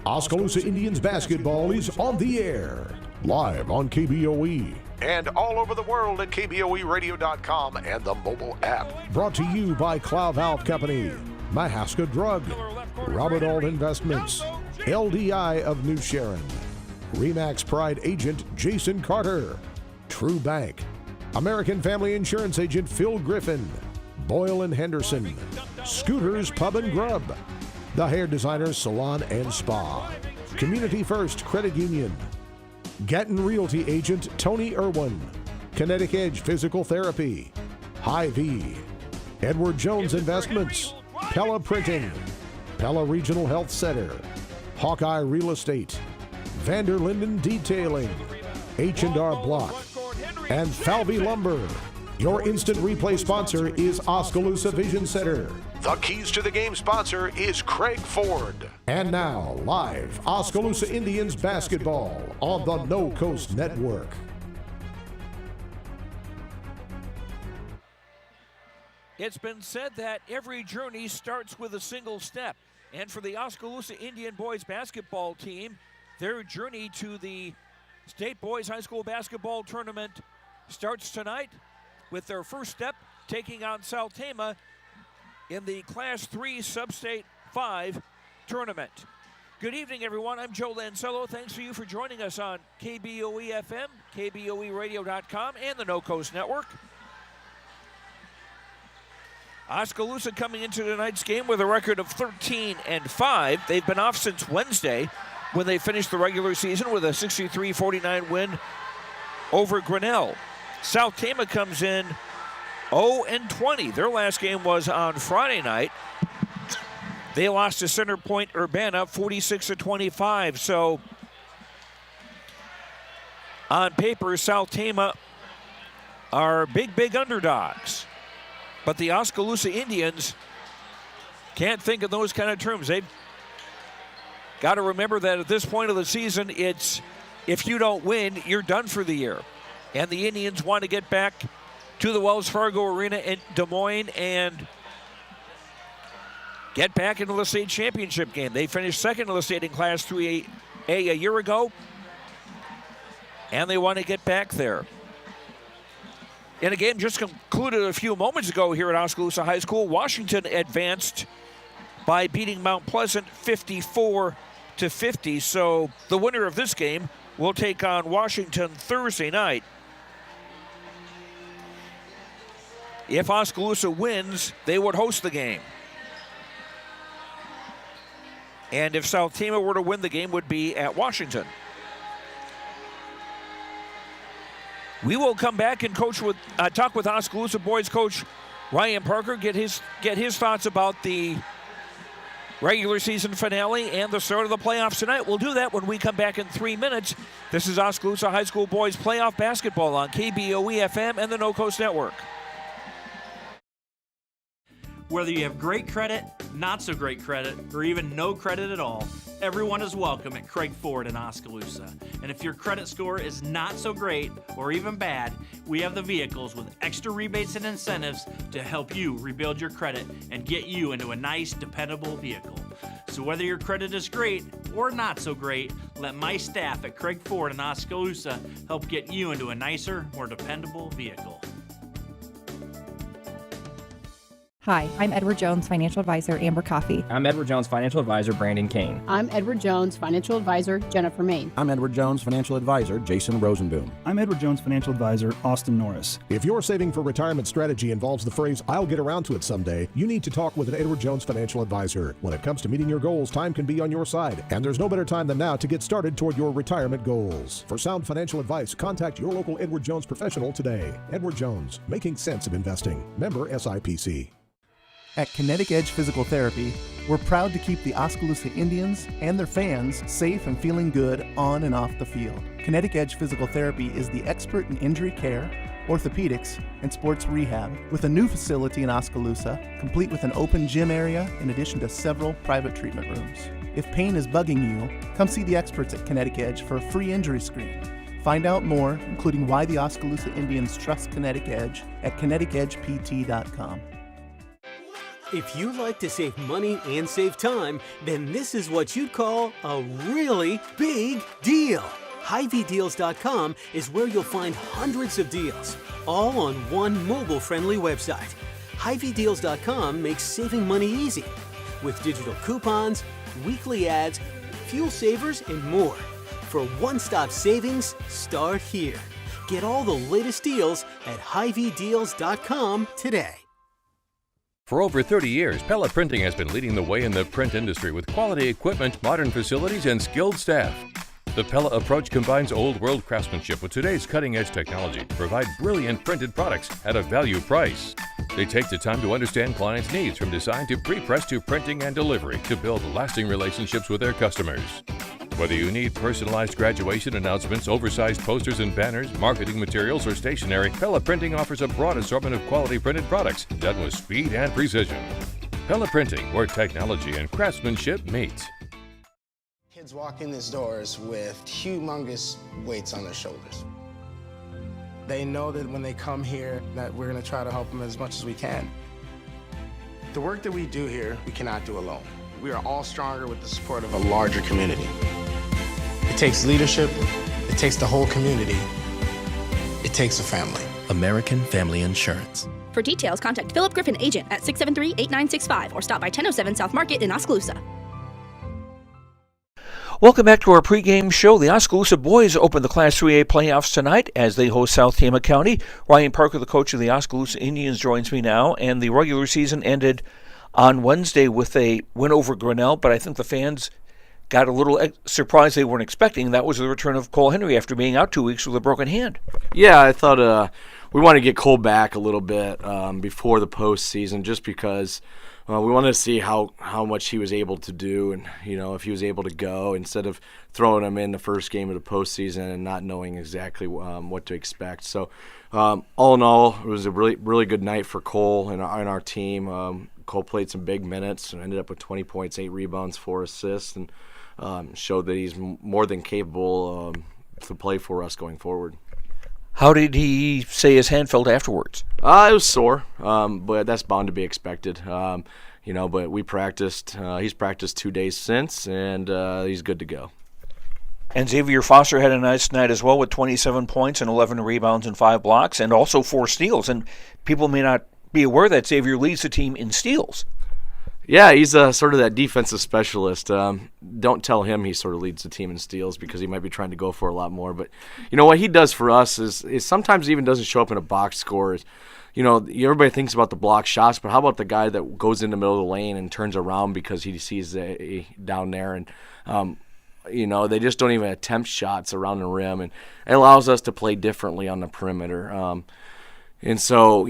Oskaloosa Indians basketball is on the air, live on KBOE, and all over the world at KBOEradio.com and the mobile app. Brought to you by Cloud Valve Company, Mahaska Drug, Robert Alt Investments, LDI of New Sharon, Remax Pride Agent Jason Carter, True Bank, American Family Insurance Agent Phil Griffin, Boyle and Henderson, Scooters Pub and Grub, The Hair Designers Salon and Spa, Community First Credit Union, Gatton Realty Agent Tony Irwin, Kinetic Edge Physical Therapy, Hy-Vee, Edward Jones Investments, Pella Printing, Pella Regional Health Center, Hawkeye Real Estate, Vanderlinden Detailing, H&R Block, and Falvey Lumber. Your instant replay sponsor is Oskaloosa Vision Center. The Keys to the Game sponsor is Craig Ford. And now, live, Oskaloosa Indians basketball on the No Coast Network. It's been said that every journey starts with a single step. And for the Oskaloosa Indian boys basketball team, their journey to the State Boys High School Basketball Tournament starts tonight with their first step taking on SouthTama in the Class 3 Sub-State 5 tournament. Good evening, everyone. I'm Joe Lancello. Thanks for you for joining us on KBOE FM, KBOEradio.com, and the No Coast Network. Oskaloosa coming into tonight's game with a record of 13-5. They've been off since Wednesday when they finished the regular season with a 63-49 win over Grinnell. SouthTama comes in 0-20. Their last game was on Friday night. They lost to Center Point Urbana 46-25. So on paper, SouthTama are big underdogs. But the Oskaloosa Indians can't think in those kind of terms. They've got to remember that at this point of the season, it's if you don't win, you're done for the year. And the Indians want to get back to the Wells Fargo Arena in Des Moines and get back into the state championship game. They finished second in the state in Class 3A a year ago, and they want to get back there. In a game just concluded a few moments ago here at Oskaloosa High School, Washington advanced by beating Mount Pleasant 54-50. So the winner of this game will take on Washington Thursday night. If Oskaloosa wins, they would host the game. And if SouthTama were to win, the game would be at Washington. We will come back and talk with Oskaloosa boys coach Ryan Parker, get his thoughts about the regular season finale and the start of the playoffs tonight. We'll do that when we come back in 3 minutes. This is Oskaloosa High School boys playoff basketball on KBOE FM and the No Coast Network. Whether you have great credit, not so great credit, or even no credit at all, everyone is welcome at Craig Ford in Oskaloosa. And if your credit score is not so great or even bad, we have the vehicles with extra rebates and incentives to help you rebuild your credit and get you into a nice, dependable vehicle. So whether your credit is great or not so great, let my staff at Craig Ford in Oskaloosa help get you into a nicer, more dependable vehicle. Hi, I'm Edward Jones, Financial Advisor, Amber Coffey. I'm Edward Jones, Financial Advisor, Brandon Kane. I'm Edward Jones, Financial Advisor, Jennifer Main. I'm Edward Jones, Financial Advisor, Jason Rosenboom. I'm Edward Jones, Financial Advisor, Austin Norris. If your saving for retirement strategy involves the phrase, "I'll get around to it someday," you need to talk with an Edward Jones Financial Advisor. When it comes to meeting your goals, time can be on your side, and there's no better time than now to get started toward your retirement goals. For sound financial advice, contact your local Edward Jones professional today. Edward Jones, making sense of investing. Member SIPC. At Kinetic Edge Physical Therapy, we're proud to keep the Oskaloosa Indians and their fans safe and feeling good on and off the field. Kinetic Edge Physical Therapy is the expert in injury care, orthopedics, and sports rehab, with a new facility in Oskaloosa, complete with an open gym area in addition to several private treatment rooms. If pain is bugging you, come see the experts at Kinetic Edge for a free injury screen. Find out more, including why the Oskaloosa Indians trust Kinetic Edge, at kineticedgept.com. If you like to save money and save time, then this is what you'd call a really big deal. HyVeeDeals.com is where you'll find hundreds of deals, all on one mobile-friendly website. HyVeeDeals.com makes saving money easy, with digital coupons, weekly ads, fuel savers, and more. For one-stop savings, start here. Get all the latest deals at HyVeeDeals.com today. For over 30 years, Pella Printing has been leading the way in the print industry with quality equipment, modern facilities, and skilled staff. The Pella approach combines old-world craftsmanship with today's cutting-edge technology to provide brilliant printed products at a value price. They take the time to understand clients' needs from design to pre-press to printing and delivery to build lasting relationships with their customers. Whether you need personalized graduation announcements, oversized posters and banners, marketing materials, or stationery, Pella Printing offers a broad assortment of quality printed products done with speed and precision. Pella Printing, where technology and craftsmanship meet. Kids walk in these doors with humongous weights on their shoulders. They know that when they come here that we're going to try to help them as much as we can. The work that we do here, we cannot do alone. We are all stronger with the support of a larger community. It takes leadership, it takes the whole community, it takes a family. American Family Insurance. For details, contact Philip Griffin, agent at 673-8965 or stop by 1007 South Market in Oskaloosa. Welcome back to our pregame show. The Oskaloosa boys open the Class 3A playoffs tonight as they host SouthTama County. Ryan Parker, the coach of the Oskaloosa Indians, joins me now. And the regular season ended on Wednesday with a win over Grinnell, but I think the fans got a little surprised they weren't expecting. That was the return of Cole Henry after being out 2 weeks with a broken hand. Yeah, I thought we wanted to get Cole back a little bit before the postseason, just because we wanted to see how much he was able to do, and if he was able to go, instead of throwing him in the first game of the postseason and not knowing exactly what to expect. So all in all, it was a really good night for Cole and our team. Cole played some big minutes and ended up with 20 points, 8 rebounds, 4 assists, and showed that he's more than capable to play for us going forward. How did he say his hand felt afterwards? It was sore, but that's bound to be expected. But we practiced. He's practiced 2 days since, and he's good to go. And Xavier Foster had a nice night as well with 27 points and 11 rebounds and 5 blocks and also 4 steals. And people may not be aware that Xavier leads the team in steals. Yeah, he's sort of that defensive specialist. Don't tell him he sort of leads the team in steals, because he might be trying to go for a lot more. But what he does for us is sometimes he even doesn't show up in a box score. Everybody thinks about the block shots, but how about the guy that goes in the middle of the lane and turns around because he sees down there, and they just don't even attempt shots around the rim, and it allows us to play differently on the perimeter. And so,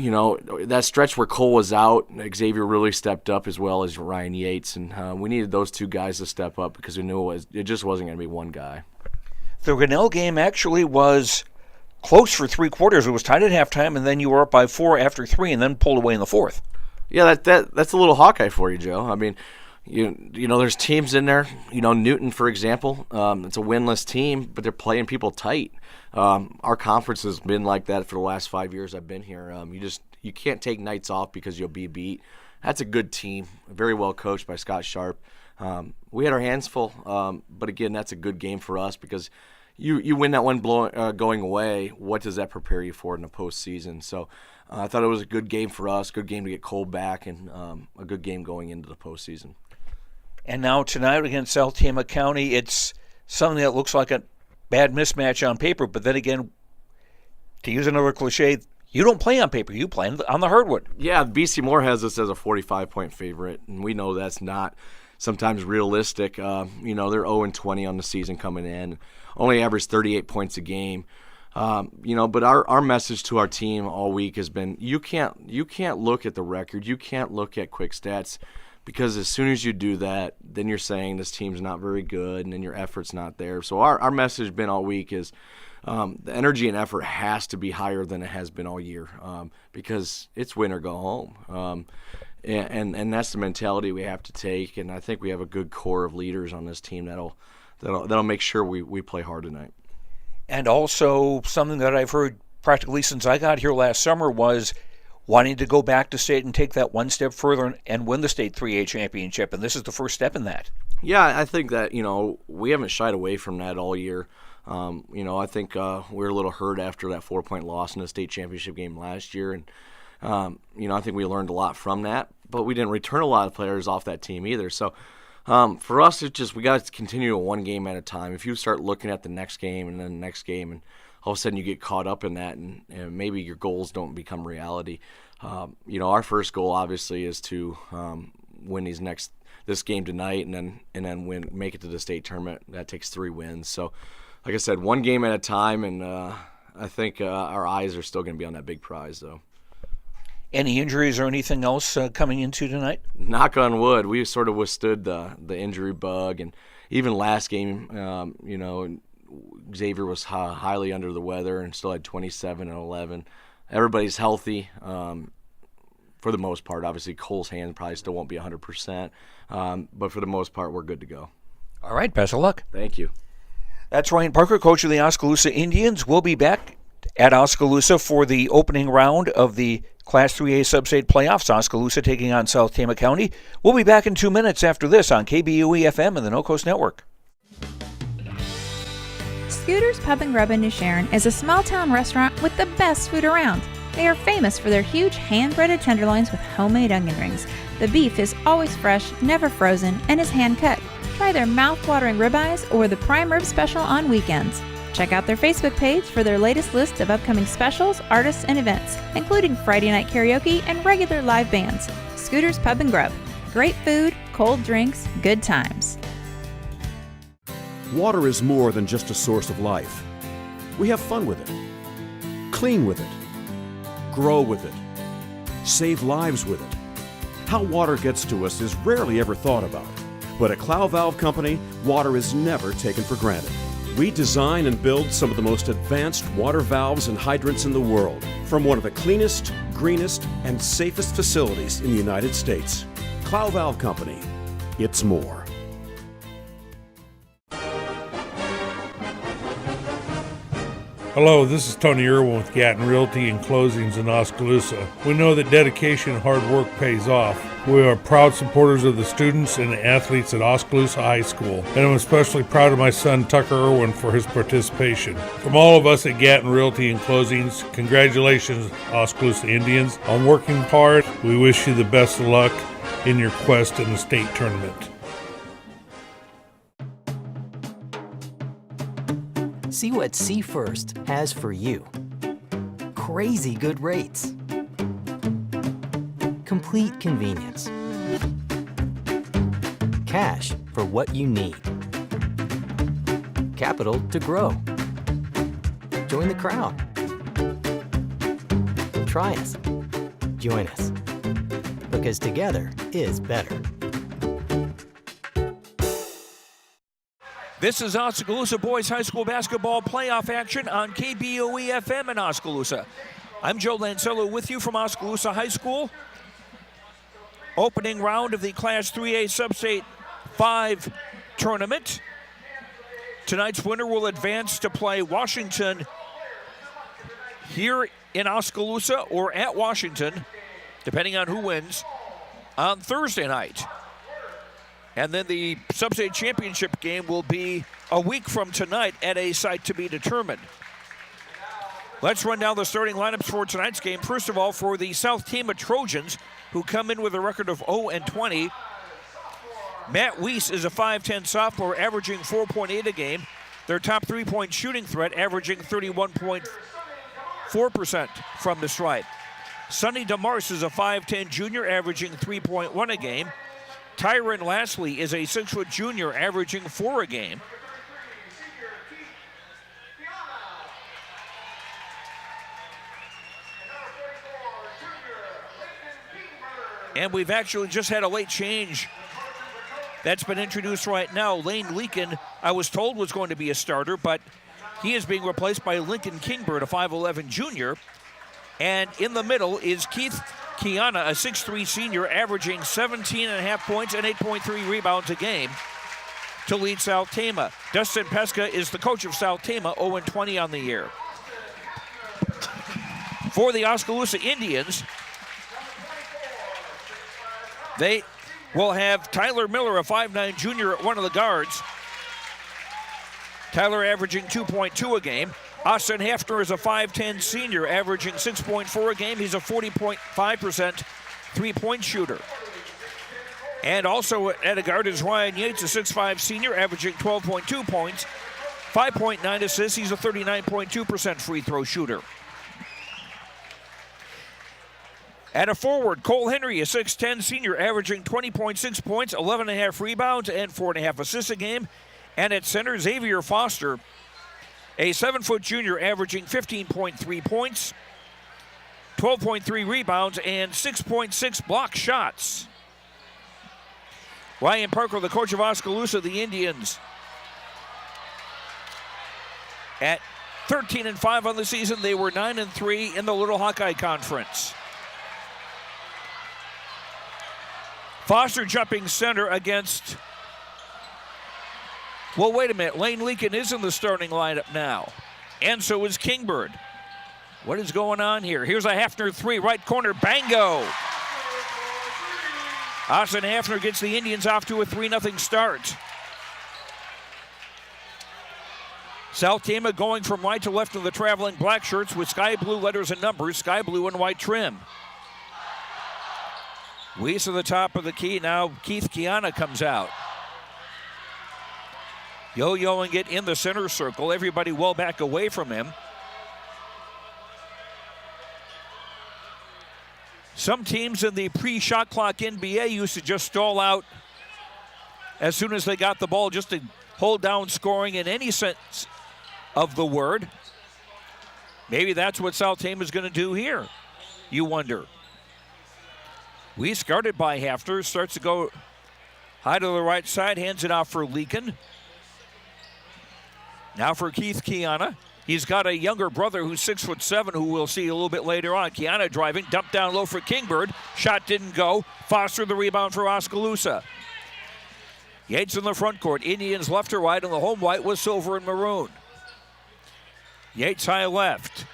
that stretch where Cole was out, Xavier really stepped up, as well as Ryan Yates, and we needed those two guys to step up because we knew it just wasn't going to be one guy. The Grinnell game actually was close for 3 quarters. It was tied at halftime, and then you were up by 4 after 3, and then pulled away in the 4th. Yeah, that's a little Hawkeye for you, Joe. I mean, there's teams in there. Newton, for example, it's a winless team, but they're playing people tight. Our conference has been like that for the last 5 years I've been here. You can't take nights off because you'll be beat. That's a good team, very well coached by Scott Sharp. We had our hands full, but again, that's a good game for us because you win that one going away. What does that prepare you for in the postseason? So I thought it was a good game for us, good game to get Cole back, and a good game going into the postseason. And now tonight against SouthTama County, it's something that looks like a bad mismatch on paper, but then again, to use another cliche, you don't play on paper, you play on the hardwood. Yeah, BC Moore has us as a 45-point favorite, and we know that's not sometimes realistic. They're 0-20 on the season coming in, only average 38 points a game. But our message to our team all week has been, you can't look at the record, you can't look at quick stats, because as soon as you do that, then you're saying this team's not very good, and then your effort's not there. So our message has been all week is the energy and effort has to be higher than it has been all year, because it's win or go home. And that's the mentality we have to take, and I think we have a good core of leaders on this team that'll make sure we play hard tonight. And also something that I've heard practically since I got here last summer was wanting to go back to state and take that one step further and win the state 3A championship, and this is the first step in that. Yeah, I think that, we haven't shied away from that all year. I think we were a little hurt after that 4-point loss in the state championship game last year, and I think we learned a lot from that, but we didn't return a lot of players off that team either. So for us, it's just we got to continue one game at a time. If you start looking at the next game and then the next game, and all of a sudden you get caught up in that, and maybe your goals don't become reality. Our first goal obviously is to win this game tonight, and then make it to the state tournament. That takes 3 wins. So, like I said, one game at a time, and I think our eyes are still going to be on that big prize, though. Any injuries or anything else coming into tonight? Knock on wood, we sort of withstood the injury bug, and even last game, Xavier was highly under the weather and still had 27 and 11. Everybody's healthy for the most part. Obviously, Cole's hand probably still won't be 100%, but for the most part, we're good to go. All right, best of luck. Thank you. That's Ryan Parker, coach of the Oskaloosa Indians. We'll be back at Oskaloosa for the opening round of the Class 3A Substate Playoffs. Oskaloosa taking on SouthTama County. We'll be back in 2 minutes after this on KBOE-FM and the No Coast Network. Scooter's Pub and Grub in New Sharon is a small-town restaurant with the best food around. They are famous for their huge hand-breaded tenderloins with homemade onion rings. The beef is always fresh, never frozen, and is hand-cut. Try their mouth-watering ribeyes or the prime rib special on weekends. Check out their Facebook page for their latest list of upcoming specials, artists, and events, including Friday night karaoke and regular live bands. Scooter's Pub and Grub. Great food, cold drinks, good times. Water is more than just a source of life. We have fun with it, clean with it, grow with it, save lives with it. How water gets to us is rarely ever thought about. But at Clow Valve Company, water is never taken for granted. We design and build some of the most advanced water valves and hydrants in the world from one of the cleanest, greenest, and safest facilities in the United States. Clow Valve Company, it's more. Hello, this is Tony Irwin with Gatton Realty and Closings in Oskaloosa. We know that dedication and hard work pays off. We are proud supporters of the students and the athletes at Oskaloosa High School, and I'm especially proud of my son Tucker Irwin for his participation. From all of us at Gatton Realty and Closings, congratulations, Oskaloosa Indians, on working hard. We wish you the best of luck in your quest in the state tournament. See what See First has for you. Crazy good rates. Complete convenience. Cash for what you need. Capital to grow. Join the crowd. Try us. Join us. Because together is better. This is Oskaloosa Boys High School basketball playoff action on KBOE-FM in Oskaloosa. I'm Joe Lancello with you from Oskaloosa High School. Opening round of the Class 3A Substate 5 tournament. Tonight's winner will advance to play Washington here in Oskaloosa or at Washington, depending on who wins, on Thursday night. And then the Substate Championship game will be a week from tonight at a site to be determined. Let's run down the starting lineups for tonight's game. First of all, for the SouthTama Trojans, who come in with a record of 0-20. Matt Weiss is a 5'10 sophomore, averaging 4.8 a game. Their top three-point shooting threat, averaging 31.4% from the stripe. Sonny DeMars is a 5'10 junior, averaging 3.1 a game. Tyron Lastly is a 6-foot junior, averaging 4 a game. And we've actually just had a late change that's been introduced right now. Lane Leakin, I was told, was going to be a starter, but he is being replaced by Lincoln Kingbird, a 5'11 junior. And in the middle is Keith Kiana, a 6'3 senior, averaging 17.5 points and 8.3 rebounds a game to lead SouthTama. Dustin Pesca is the coach of SouthTama, 0-20 on the year. For the Oskaloosa Indians, They will have Tyler Miller, a 5'9 junior, at one of the guards. Tyler averaging 2.2 a game. Austin Hafner is a 5'10 senior, averaging 6.4 a game. He's a 40.5% three-point shooter. And also at a guard is Ryan Yates, a 6'5 senior, averaging 12.2 points, 5.9 assists. He's a 39.2% free throw shooter. At a forward, Cole Henry, a 6'10 senior, averaging 20.6 points, 11.5 rebounds, and 4.5 assists a game. And at center, Xavier Foster, a 7-foot junior, averaging 15.3 points, 12.3 rebounds, and 6.6 block shots. Ryan Parker, the coach of Oskaloosa, the Indians, at 13-5 on the season. They were 9-3 in the Little Hawkeye Conference. Foster jumping center against, well, wait a minute. Lane Leakin is in the starting lineup now. And so is Kingbird. What is going on here? Here's a Hafner three, right corner, bango. Austin Hafner gets the Indians off to a 3-0 start. SouthTama going from right to left of the traveling black shirts with sky blue letters and numbers, sky blue and white trim. Weiss at the top of the key. Now Keith Kiana comes out. Yo-yoing it in the center circle. Everybody well back away from him. Some teams in the pre-shot clock NBA used to just stall out as soon as they got the ball, just to hold down scoring in any sense of the word. Maybe that's what SouthTama is going to do here, you wonder. Weiss guarded by Hafner, starts to go high to the right side, hands it off for Leakin. Now for Keith Kiana. He's got a younger brother who's 6'7", who we'll see a little bit later on. Kiana driving, dumped down low for Kingbird. Shot didn't go. Foster the rebound for Oskaloosa. Yates in the front court. Indians left to right, and the home white was silver and maroon. Yates high left.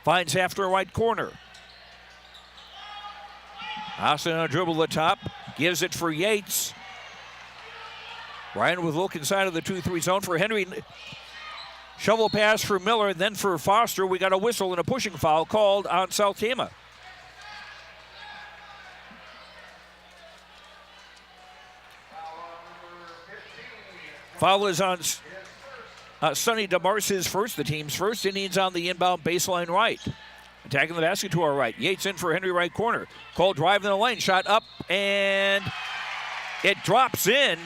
Finds Hafner right corner. Austin on a dribble the top. Gives it for Yates. Ryan with a look inside of the 2-3 zone for Henry. Shovel pass for Miller, and then for Foster. We got a whistle and a pushing foul called on SouthTama. Foul is on Sonny DeMars, his first, the team's first. Indians on the inbound baseline right. Attacking the basket to our right. Yates in for Henry right corner. Cole driving the lane, shot up, and it drops in.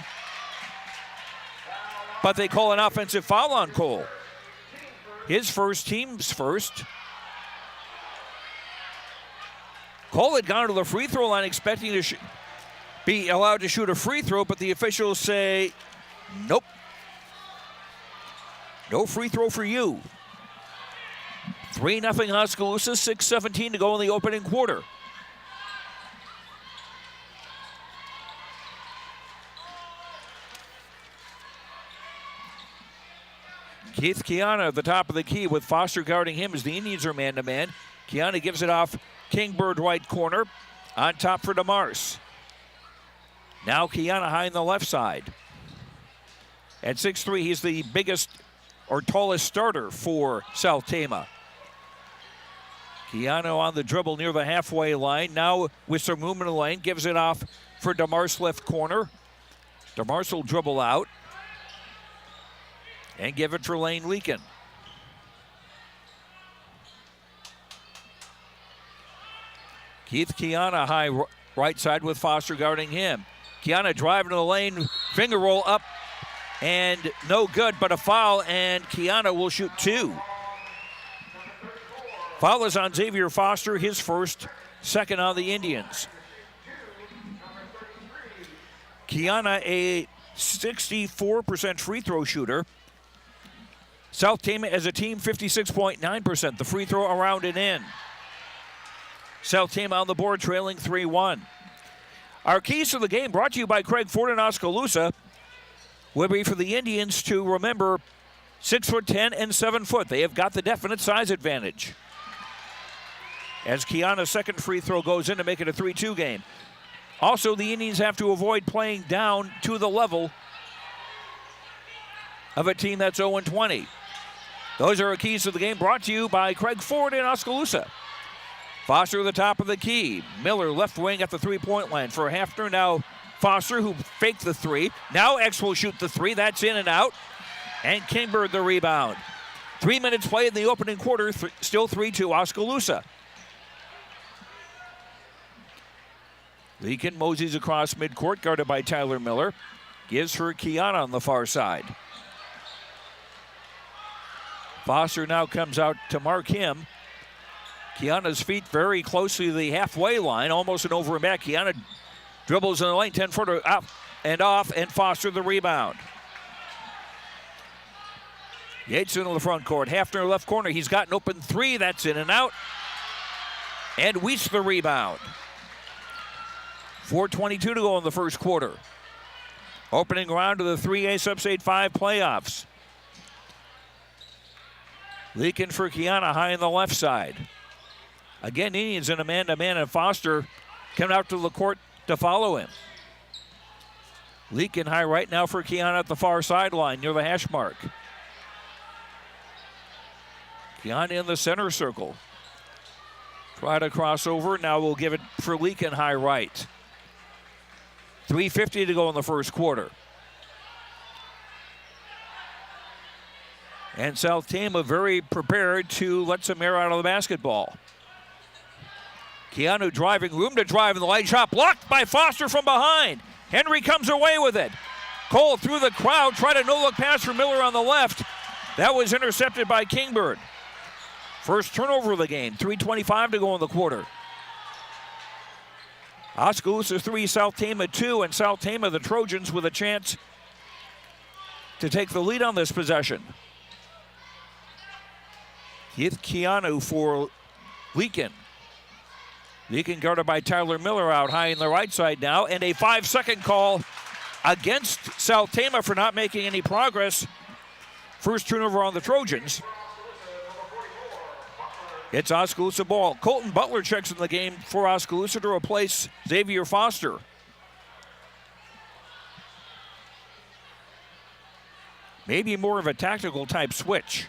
But they call an offensive foul on Cole. His first, team's first. Cole had gone to the free throw line expecting to be allowed to shoot a free throw, but the officials say, nope. No free throw for you. 3-0 Oskaloosa, 6:17 to go in the opening quarter. Keith Kiana at the top of the key with Foster guarding him as the Indians are man-to-man. Kiana gives it off Kingbird right corner. On top for DeMars. Now Kiana high on the left side. At 6'3", he's the biggest or tallest starter for SouthTama. Kiana on the dribble near the halfway line. Now with some room in the lane, gives it off for DeMars left corner. DeMars will dribble out and give it for Lane Leakin. Keith Kiana high right side with Foster guarding him. Kiana driving to the lane, finger roll up, and no good, but a foul, and Kiana will shoot two. Foul is on Xavier Foster, his first, second on the Indians. Kiana, a 64% free throw shooter. SouthTama as a team, 56.9%. The free throw around and in. SouthTama on the board, trailing 3-1. Our keys to the game brought to you by Craig Ford in Oskaloosa will be for the Indians to remember 6'10" and 7 foot. They have got the definite size advantage. As Kiana's second free throw goes in to make it a 3-2 game. Also, the Indians have to avoid playing down to the level of a team that's 0-20. Those are our keys to the game, brought to you by Craig Ford in Oskaloosa. Foster at the top of the key. Miller left wing at the three-point line for Hafner. Now Foster, who faked the three. Now X will shoot the three. That's in and out. And Kingbird the rebound. 3 minutes played in the opening quarter. Still 3-2 Oskaloosa. Leakin moseys across midcourt, guarded by Tyler Miller. Gives her Kiana on the far side. Foster now comes out to mark him. Kiana's feet very closely to the halfway line, almost an over and back. Kiana dribbles in the lane, 10-footer up and off, and Foster the rebound. Yates into the front court. Hafner left corner. He's got an open three. That's in and out. And Weiss the rebound. 4:22 to go in the first quarter. Opening round of the 3A Sub-State 5 playoffs. Leakin for Kiana high on the left side. Again, Indians in a man-to-man, and Foster coming out to the court to follow him. Leakin high right now for Kiana at the far sideline near the hash mark. Kiana in the center circle. Try to cross over. Now we'll give it for Leakin high right. 3:50 to go in the first quarter. And SouthTama very prepared to let some air out of the basketball. Keanu driving, room to drive in the lane shot, blocked by Foster from behind. Henry comes away with it. Cole through the crowd, tried a no-look pass for Miller on the left. That was intercepted by Kingbird. First turnover of the game, 3:25 to go in the quarter. Oskaloosa 3, SouthTama 2, and SouthTama, the Trojans, with a chance to take the lead on this possession. Heath Keanu for Leakin. Leakin guarded by Tyler Miller out high in the right side now, and a 5-second call against SouthTama for not making any progress. First turnover on the Trojans. It's Oskaloosa ball. Colton Butler checks in the game for Oskaloosa to replace Xavier Foster. Maybe more of a tactical type switch.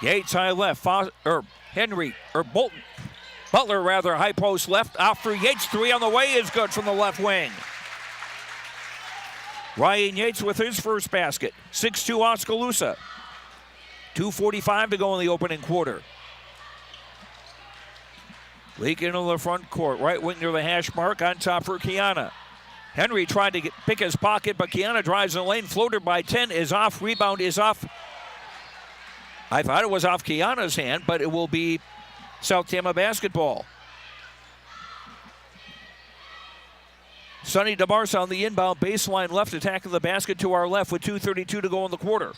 Yates high left, Butler rather, high post left, out for Yates, three on the way is good from the left wing. Ryan Yates with his first basket, 6-2 Oskaloosa. 2:45 to go in the opening quarter. Leak into the front court, right wing near the hash mark, on top for Kiana. Henry tried to pick his pocket, but Kiana drives in the lane, floater by 10 is off, rebound is off. I thought it was off Kiana's hand, but it will be SouthTama basketball. Sonny DeMarsa on the inbound baseline left, attacking the basket to our left with 2:32 to go in the quarter.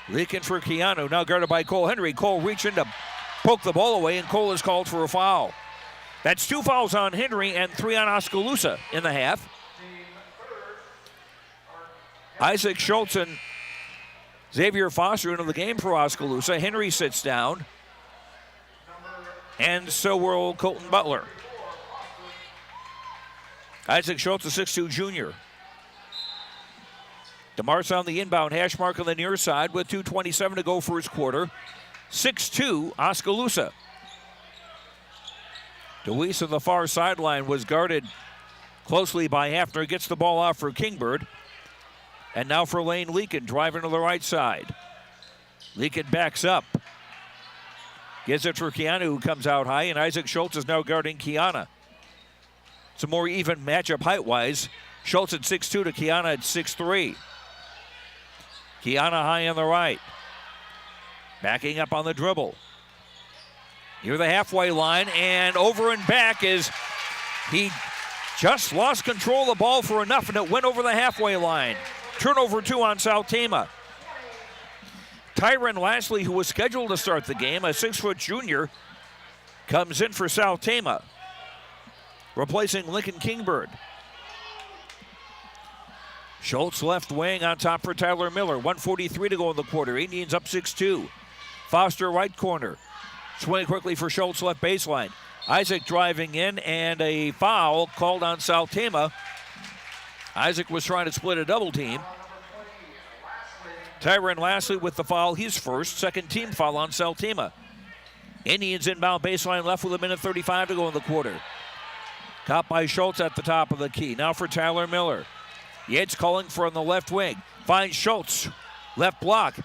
Leaking for Keanu, now guarded by Cole Henry. Cole reaching to poke the ball away, and Cole is called for a foul. That's 2 fouls on Henry and 3 on Oskaloosa in the half. Isaac Schultz and Xavier Foster into the game for Oskaloosa. Henry sits down, and so will Colton Butler. Isaac Schultz, a 6'2 junior. DeMarsa on the inbound, hash mark on the near side with 2:27 to go first quarter. 6-2 Oskaloosa. DeWeese on the far sideline was guarded closely by Hafner. Gets the ball off for Kingbird. And now for Lane Leakin, driving to the right side. Leakin backs up. Gives it for Keanu, who comes out high, and Isaac Schultz is now guarding Kiana. It's a more even matchup height-wise. Schultz at 6'2 to Kiana at 6'3. Kiana high on the right. Backing up on the dribble. Near the halfway line, and over and back is he just lost control of the ball for enough, and it went over the halfway line. Turnover 2 on SouthTama. Tyron Lashley, who was scheduled to start the game, a 6-foot junior, comes in for SouthTama, replacing Lincoln Kingbird. Schultz left wing on top for Tyler Miller. 1:43 to go in the quarter. Indians up 6-2. Foster right corner. Swing quickly for Schultz, left baseline. Isaac driving in, and a foul called on SouthTama. Isaac was trying to split a double team. Tyron Lashley with the foul, he's first. Second team foul on SouthTama. Indians inbound baseline left with 1:35 to go in the quarter. Caught by Schultz at the top of the key. Now for Tyler Miller. Yates calling for on the left wing. Finds Schultz. Left block.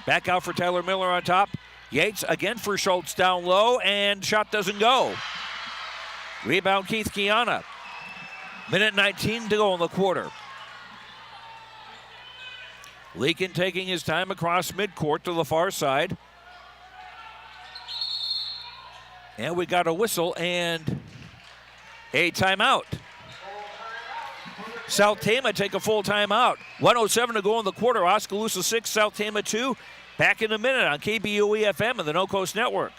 Back out for Tyler Miller on top. Yates again for Schultz down low, and shot doesn't go. Rebound Keith Kiana. 1:19 to go in the quarter. Leakin taking his time across midcourt to the far side. And we got a whistle and a timeout. SouthTama take a full timeout. 1:07 to go in the quarter. Oskaloosa 6, SouthTama 2. Back in a minute on KBOE FM and the No Coast Network.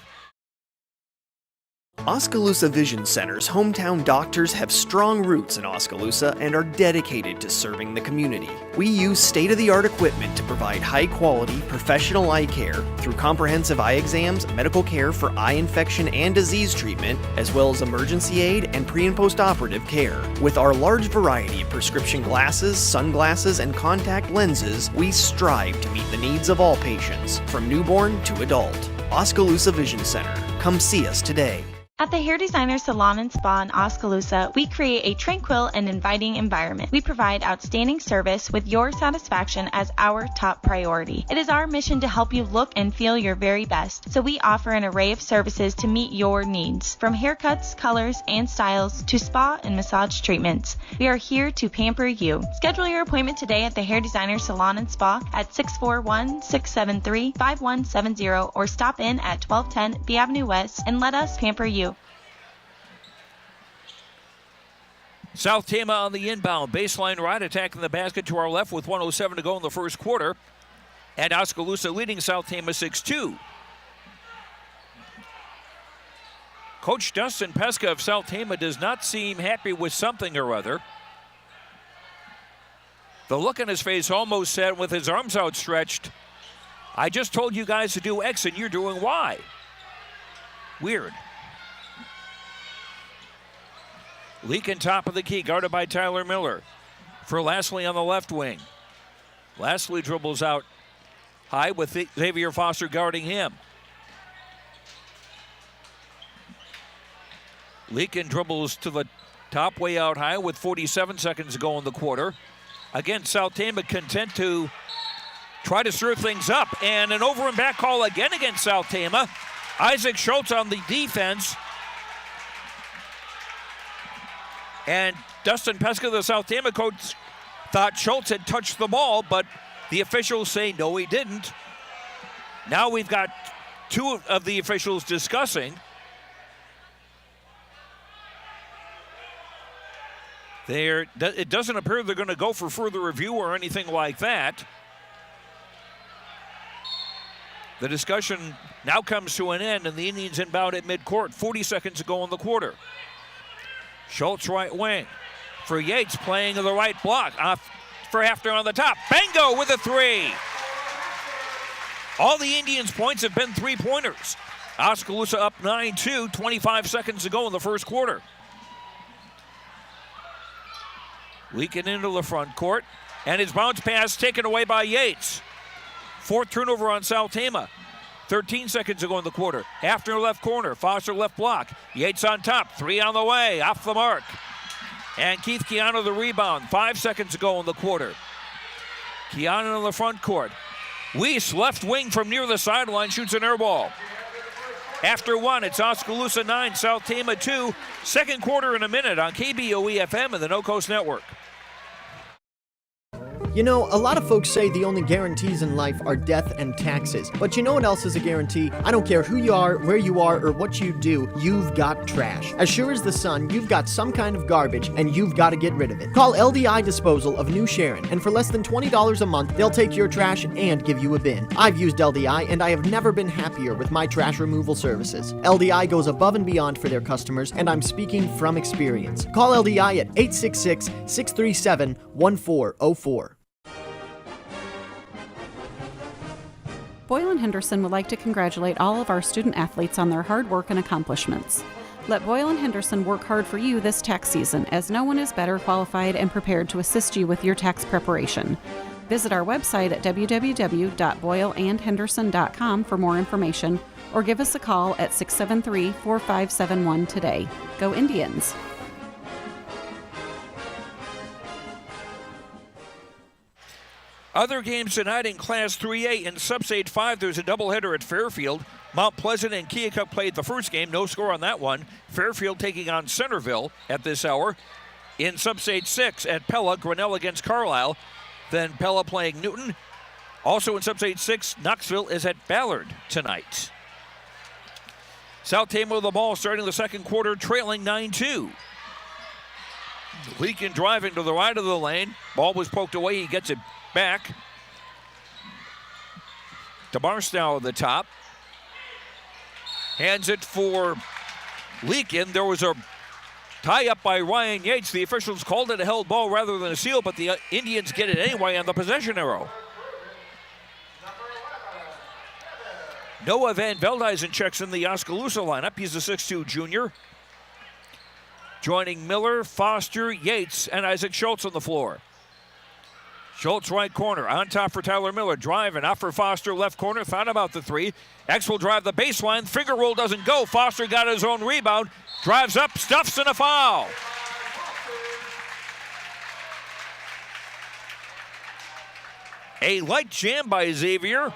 Oskaloosa Vision Center's hometown doctors have strong roots in Oskaloosa and are dedicated to serving the community. We use state-of-the-art equipment to provide high-quality, professional eye care through comprehensive eye exams, medical care for eye infection and disease treatment, as well as emergency aid and pre- and post-operative care. With our large variety of prescription glasses, sunglasses, and contact lenses, we strive to meet the needs of all patients, from newborn to adult. Oskaloosa Vision Center. Come see us today. At the Hair Designer Salon and Spa in Oskaloosa, we create a tranquil and inviting environment. We provide outstanding service with your satisfaction as our top priority. It is our mission to help you look and feel your very best, so we offer an array of services to meet your needs, from haircuts, colors, and styles to spa and massage treatments. We are here to pamper you. Schedule your appointment today at the Hair Designer Salon and Spa at 641-673-5170 or stop in at 1210 B Avenue West and let us pamper you. SouthTama on the inbound. Baseline right, attacking the basket to our left with 1:07 to go in the first quarter. And Oskaloosa leading SouthTama 6-2. Coach Dustin Peska of SouthTama does not seem happy with something or other. The look on his face almost said, with his arms outstretched, I just told you guys to do X and you're doing Y. Weird. Leakin top of the key, guarded by Tyler Miller. For Lashley on the left wing. Lashley dribbles out high with Xavier Foster guarding him. Leakin dribbles to the top, way out high with 47 seconds to go in the quarter. Again, SouthTama content to try to stir things up. And an over and back call again against SouthTama. Isaac Schultz on the defense. And Dustin Peska, the SouthTama coach, thought Schultz had touched the ball, but the officials say no, he didn't. Now we've got two of the officials discussing. It doesn't appear they're going to go for further review or anything like that. The discussion now comes to an end, and the Indians inbound at midcourt. 40 seconds to go in the quarter. Schultz right wing for Yates, playing to the right block. Off for Hafner on the top. Bango with a three. All the Indians' points have been three-pointers. Oskaloosa up 9-2, 25 seconds to go in the first quarter. Leaking into the front court, and his bounce pass taken away by Yates. Fourth turnover on SouthTama. 13 seconds to go in the quarter. Hafner left corner, Foster left block. Yates on top, three on the way, off the mark. And Keith Kiana the rebound, 5 seconds to go in the quarter. Kiana in the front court. Weiss, left wing from near the sideline, shoots an air ball. After one, it's Oskaloosa 9, SouthTama 2. Second quarter in a minute on KBOE FM and the No Coast Network. You know, a lot of folks say the only guarantees in life are death and taxes. But you know what else is a guarantee? I don't care who you are, where you are, or what you do, you've got trash. As sure as the sun, you've got some kind of garbage, and you've got to get rid of it. Call LDI Disposal of New Sharon, and for less than $20 a month, they'll take your trash and give you a bin. I've used LDI, and I have never been happier with my trash removal services. LDI goes above and beyond for their customers, and I'm speaking from experience. Call LDI at 866-637-1404. Boyle & Henderson would like to congratulate all of our student athletes on their hard work and accomplishments. Let Boyle & Henderson work hard for you this tax season, as no one is better qualified and prepared to assist you with your tax preparation. Visit our website at www.boyleandhenderson.com for more information, or give us a call at 673-4571 today. Go Indians! Other games tonight in Class 3A. In Substate 5, there's a doubleheader at Fairfield. Mount Pleasant and Keokuk played the first game. No score on that one. Fairfield taking on Centerville at this hour. In Substate 6 at Pella, Grinnell against Carlisle. Then Pella playing Newton. Also in Substate 6, Knoxville is at Ballard tonight. SouthTama with the ball starting the second quarter, trailing 9-2. Leakin driving to the right of the lane. Ball was poked away. He gets it back to Barstow at the top. Hands it for Leakin. There was a tie-up by Ryan Yates. The officials called it a held ball rather than a seal, but the Indians get it anyway on the possession arrow. Noah Van Veldhuizen checks in the Oskaloosa lineup. He's a 6'2 junior. Joining Miller, Foster, Yates, and Isaac Schultz on the floor. Schultz right corner, on top for Tyler Miller, driving, out for Foster, left corner, thought about the three. X will drive the baseline, finger roll doesn't go. Foster got his own rebound, drives up, stuffs, and a foul. A light jam by Xavier.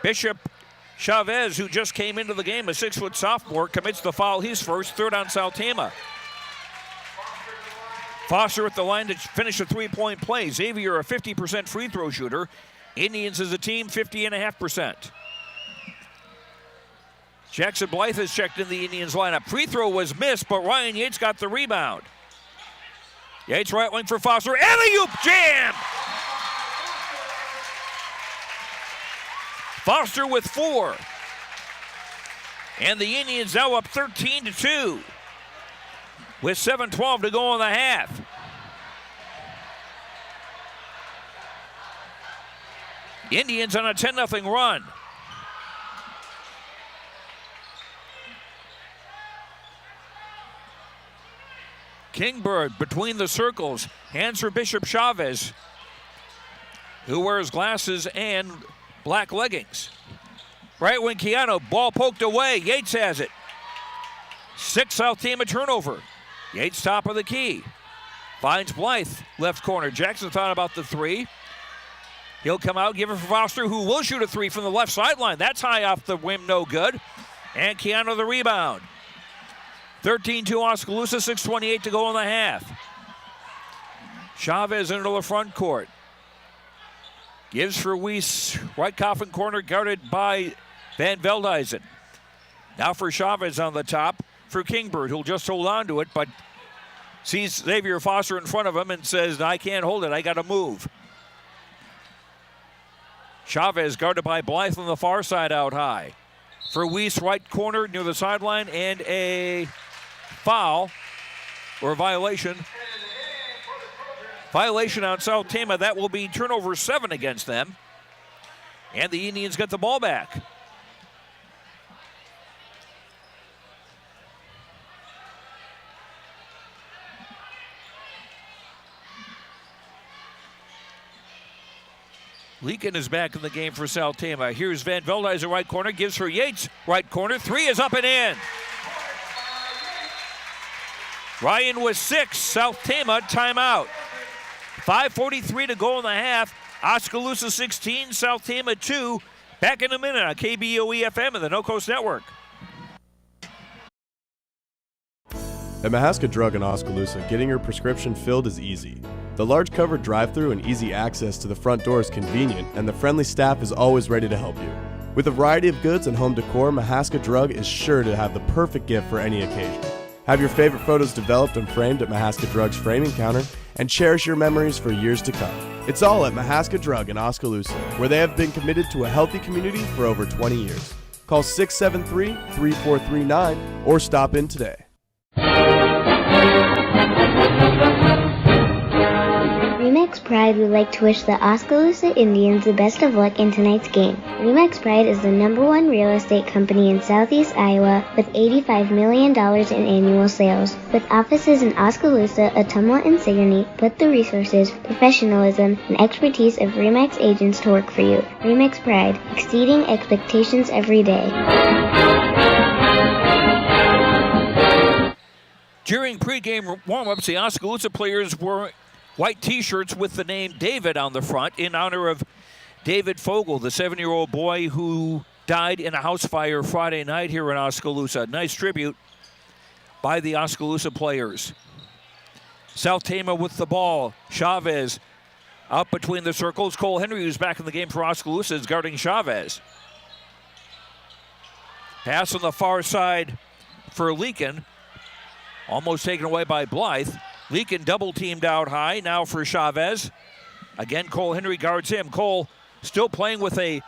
Bishop Chavez, who just came into the game, a 6-foot sophomore, commits the foul. He's first, third on SouthTama. Foster at the line to finish a three-point play. Xavier, a 50% free throw shooter. Indians as a team, 50.5%. Jackson Blythe has checked in the Indians lineup. Free throw was missed, but Ryan Yates got the rebound. Yates right wing for Foster. Alley-oop jam! Foster with 4. And the Indians now up 13-2. With 7:12 to go in the half. Indians on a 10-0 run. Kingbird between the circles. Hands for Bishop Chavez, who wears glasses and black leggings. Right wing Keanu, ball poked away. Yates has it. 6 SouthTama turnover. Yates top of the key. Finds Blythe, left corner. Jackson thought about the three. He'll come out, give it for Foster, who will shoot a three from the left sideline. That's high off the rim, no good. And Keanu the rebound. 13-2 Oskaloosa, 6:28 to go in the half. Chavez into the front court. Gives for Weiss, right coffin corner, guarded by Van Veldhuizen. Now for Chavez on the top for Kingbird, who'll just hold on to it, but sees Xavier Foster in front of him and says, I can't hold it, I got to move. Chavez guarded by Blythe on the far side out high. For Weiss, right corner near the sideline, and a foul or violation. Violation on SouthTama. That will be turnover 7 against them. And the Indians get the ball back. Leakin is back in the game for SouthTama. Here's Van Veldhuizen right corner, gives for Yates right corner. 3 is up and in. Ryan with 6, SouthTama timeout. 5:43 to go in the half. Oskaloosa 16, SouthTama 2. Back in a minute on KBOE FM and the No Coast Network. At Mahaska Drug in Oskaloosa, getting your prescription filled is easy. The large covered drive-thru and easy access to the front door is convenient, and the friendly staff is always ready to help you. With a variety of goods and home decor, Mahaska Drug is sure to have the perfect gift for any occasion. Have your favorite photos developed and framed at Mahaska Drug's framing counter, and cherish your memories for years to come. It's all at Mahaska Drug in Oskaloosa, where they have been committed to a healthy community for over 20 years. Call 673-3439 or stop in today. Remix Pride would like to wish the Oskaloosa Indians the best of luck in tonight's game. RE/MAX Pride is the #1 real estate company in Southeast Iowa with $85 million in annual sales. With offices in Oskaloosa, Ottumwa, and Sigourney, put the resources, professionalism, and expertise of RE/MAX agents to work for you. RE/MAX Pride, exceeding expectations every day. During pregame warm-ups, the Oskaloosa players wore white T-shirts with the name David on the front in honor of David Fogel, the 7-year-old boy who died in a house fire Friday night here in Oskaloosa. Nice tribute by the Oskaloosa players. SouthTama with the ball. Chavez out between the circles. Cole Henry, who's back in the game for Oskaloosa, is guarding Chavez. Pass on the far side for Leakin. Almost taken away by Blythe. Leakin double teamed out high. Now for Chavez. Again, Cole Henry guards him. Cole still playing with a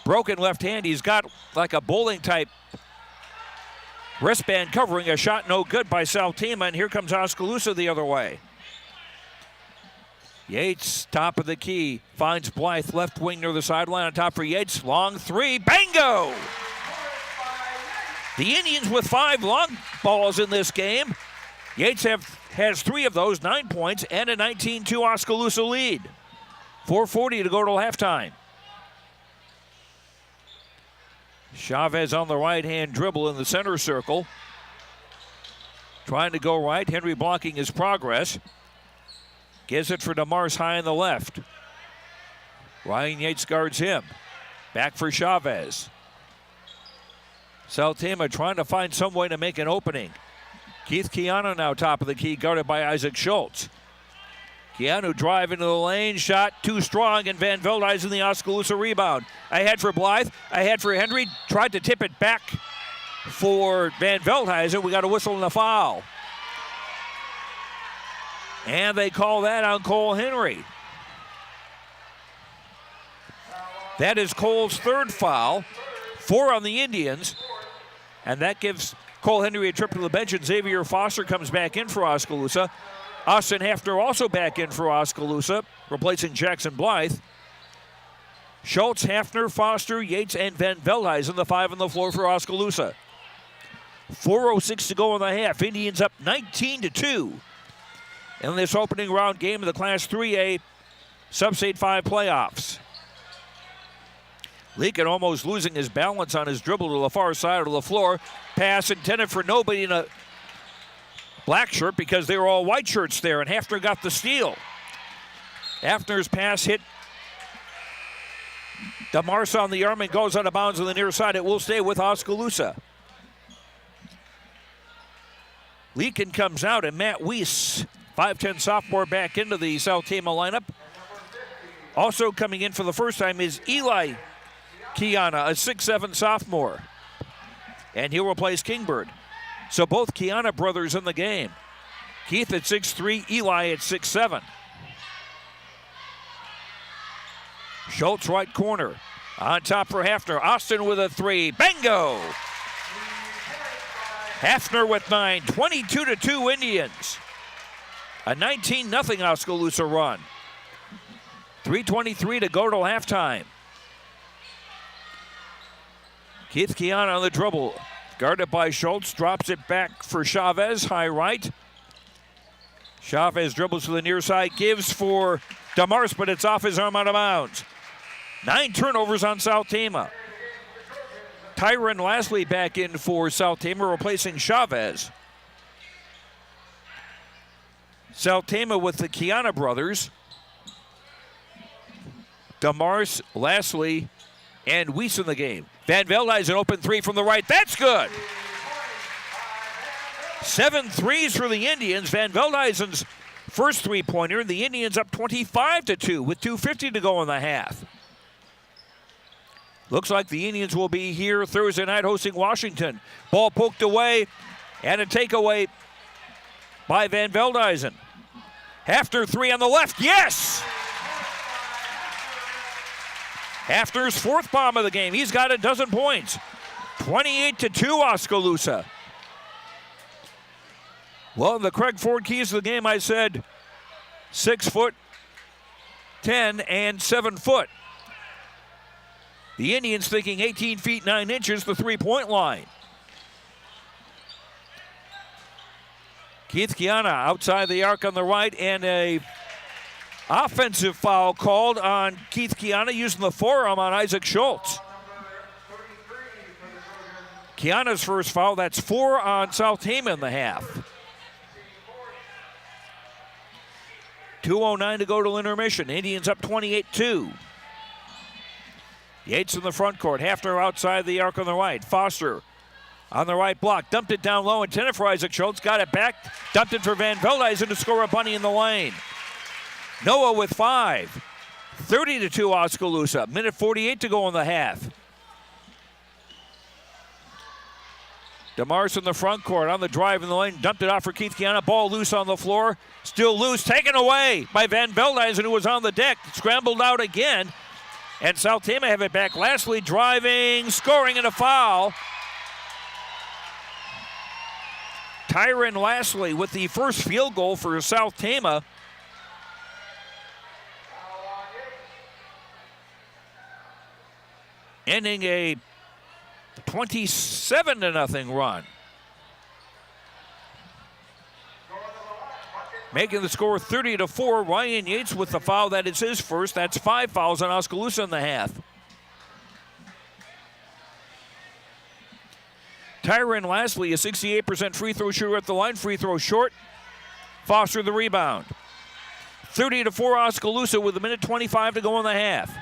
broken left hand. He's got like a bowling type wristband covering. A shot no good by SouthTama, and here comes Oskaloosa the other way. Yates, top of the key, finds Blythe, left wing near the sideline. On top for Yates, long three, bango! The Indians with 5 long balls in this game. Yates has 3 of those, 9 points, and a 19-2 Oskaloosa lead. 4:40 to go till halftime. Chavez on the right-hand dribble in the center circle. Trying to go right, Henry blocking his progress. Gives it for DeMars high on the left. Ryan Yates guards him. Back for Chavez. SouthTama trying to find some way to make an opening. Keith Keanu now top of the key, guarded by Isaac Schultz. Keanu drive into the lane, shot too strong, and Van Veldhuizen the Oskaloosa rebound. Ahead for Blythe, ahead for Henry, tried to tip it back for Van Veldhuizen. We got a whistle and a foul. And they call that on Cole Henry. That is Cole's 3rd foul, 4 on the Indians. And that gives Cole Henry a trip to the bench, and Xavier Foster comes back in for Oskaloosa. Austin Hafner also back in for Oskaloosa, replacing Jackson Blythe. Schultz, Hafner, Foster, Yates, and Van Veldhuizen, the 5 on the floor for Oskaloosa. 4:06 to go in the half. Indians up 19-2 in this opening round game of the Class 3A Sub-State 5 playoffs. Leakin almost losing his balance on his dribble to the far side of the floor. Pass intended for nobody in a black shirt because they were all white shirts there, and Hafner got the steal. Hafner's pass hit DeMars on the arm and goes out of bounds on the near side. It will stay with Oskaloosa. Leakin comes out, and Matt Weiss, 5'10 sophomore, back into the SouthTama lineup. Also coming in for the first time is Eli Kiana, a 6'7 sophomore. And he'll replace Kingbird. So both Kiana brothers in the game. Keith at 6'3", Eli at 6'7". Schultz right corner. On top for Hafner. Austin with a 3. Bingo! Hafner with 9. 22-2 Indians. A 19-0 Oskaloosa run. 3:23 to go till halftime. Keith Kiana on the dribble. Guarded by Schultz. Drops it back for Chavez. High right. Chavez dribbles to the near side. Gives for DeMars, but it's off his arm out of bounds. 9 turnovers on SouthTama. Tyron Lastly back in for SouthTama, replacing Chavez. SouthTama with the Kiana brothers. DeMars, Lastly, and Weiss in the game. Van Veldhuizen open 3 from the right. That's good. 7 threes for the Indians. Van Veldhuizen's first 3-pointer. The Indians up 25-2 with 2:50 to go in the half. Looks like the Indians will be here Thursday night hosting Washington. Ball poked away and a takeaway by Van Veldhuizen. Hafner 3 on the left. Yes! Hafner's 4th bomb of the game. He's got a dozen points. 28-2 Oskaloosa. Well, in the Craig Ford keys of the game, I said 6 foot, 10 and 7 foot. The Indians thinking 18 feet 9 inches, the three-point line. Keith Kiana outside the arc on the right, and a offensive foul called on Keith Kiana using the forearm on Isaac Schultz. Kiana's first foul, that's 4 on SouthTama in the half. 2:09 to go to intermission. Indians up 28-2. Yates in the front court. Hafner outside the arc on the right. Foster on the right block. Dumped it down low. Intended for Isaac Schultz. Got it back. Dumped it for Van Veldhuizen to score a bunny in the lane. Noah with 5. 30-2 Oskaloosa. Minute 48 to go in the half. DeMars in the front court on the drive in the lane. Dumped it off for Keith Kiana. Ball loose on the floor. Still loose. Taken away by Van Veldhuizen, who was on the deck. Scrambled out again. And SouthTama have it back. Lastly driving, scoring, and a foul. Tyron Lastly with the first field goal for SouthTama. Ending a 27-0 run. Making the score 30-4. Ryan Yates with the foul. That is his first. That's 5 fouls on Oskaloosa in the half. Tyron Lastly, a 68% free throw shooter at the line. Free throw short. Foster the rebound. 30-4 Oskaloosa with a minute 25 to go in the half.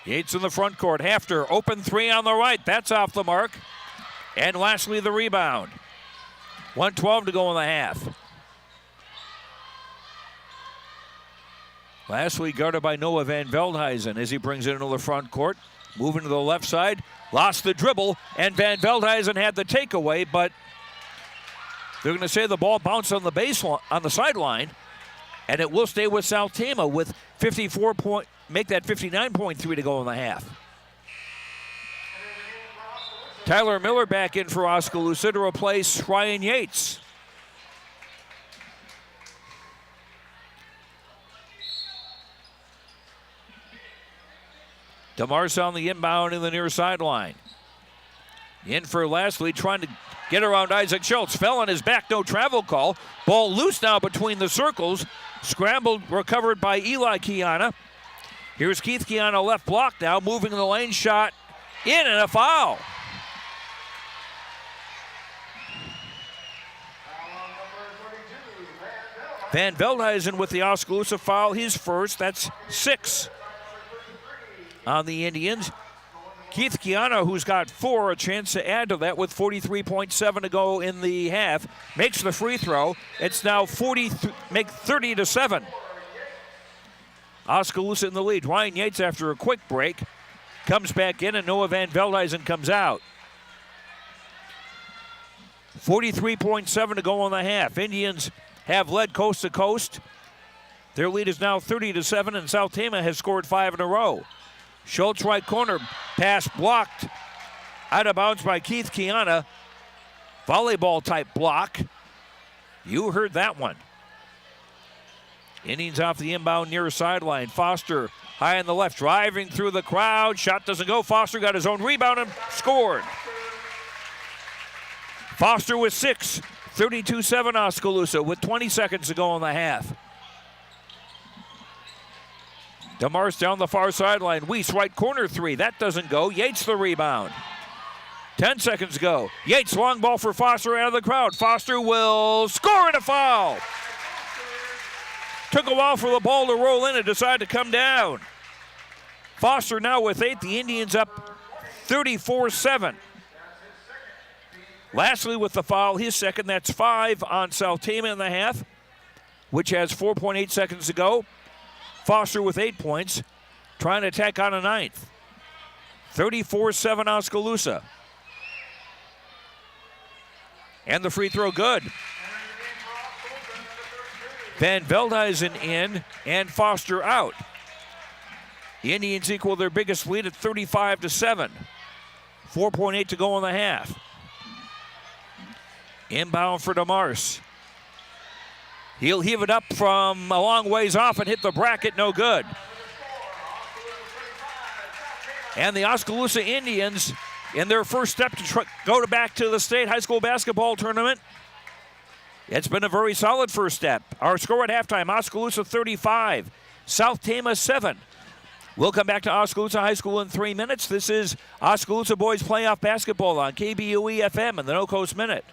Yates in the front court. Hafner, open 3 on the right. That's off the mark. And Lastly the rebound. 1:12 to go in the half. Lastly guarded by Noah Van Veldhuizen as he brings it into the front court. Moving to the left side. Lost the dribble, and Van Veldhuizen had the takeaway, but they're going to say the ball bounced on the baseline, on the sideline, and it will stay with SouthTama with 59.3 to go in the half. Tyler Miller back in for Oskaloosa to replace Ryan Yates. DeMars on the inbound in the near sideline. In for Lastly, trying to get around Isaac Schultz. Fell on his back, no travel call. Ball loose now between the circles. Scrambled, recovered by Eli Kiana. Here's Keith Kiana, left block now, moving in the lane, shot in, and a foul. Van Veldhuizen with the Oskaloosa foul, his first. That's 6 on the Indians. Keith Kiana, who's got 4, a chance to add to that with 43.7 to go in the half, makes the free throw. It's now 30-7. Oskaloosa in the lead. Ryan Yates, after a quick break, comes back in, and Noah Van Veldhuizen comes out. 43.7 to go in the half. Indians have led coast to coast. Their lead is now 30-7, and SouthTama has scored 5 in a row. Schultz right corner, pass blocked, out of bounds by Keith Kiana. Volleyball type block. You heard that one. Indians off the inbound near sideline. Foster high on the left, driving through the crowd. Shot doesn't go. Foster got his own rebound and scored. Foster with 6. 32-7 Oskaloosa with 20 seconds to go in the half. DeMars down the far sideline. Weiss right corner 3. That doesn't go. Yates the rebound. 10 seconds to go. Yates long ball for Foster out of the crowd. Foster will score and a foul. Took a while for the ball to roll in and decide to come down. Foster now with 8. The Indians up 34-7. Lastly with the foul, his second. That's 5 on SouthTama in the half, which has 4.8 seconds to go. Foster with 8 points, trying to tack on a 9th. 34-7 Oskaloosa. And the free throw good. Van Veldhuizen in and Foster out. The Indians equal their biggest lead at 35-7. 4.8 to go in the half. Inbound for DeMars. He'll heave it up from a long ways off and hit the bracket, no good. And the Oskaloosa Indians, in their first step to go back to the state high school basketball tournament, it's been a very solid first step. Our score at halftime, Oskaloosa 35, SouthTama 7. We'll come back to Oskaloosa High School in 3 minutes. This is Oskaloosa Boys Playoff Basketball on KBOE FM and the No Coast Minute.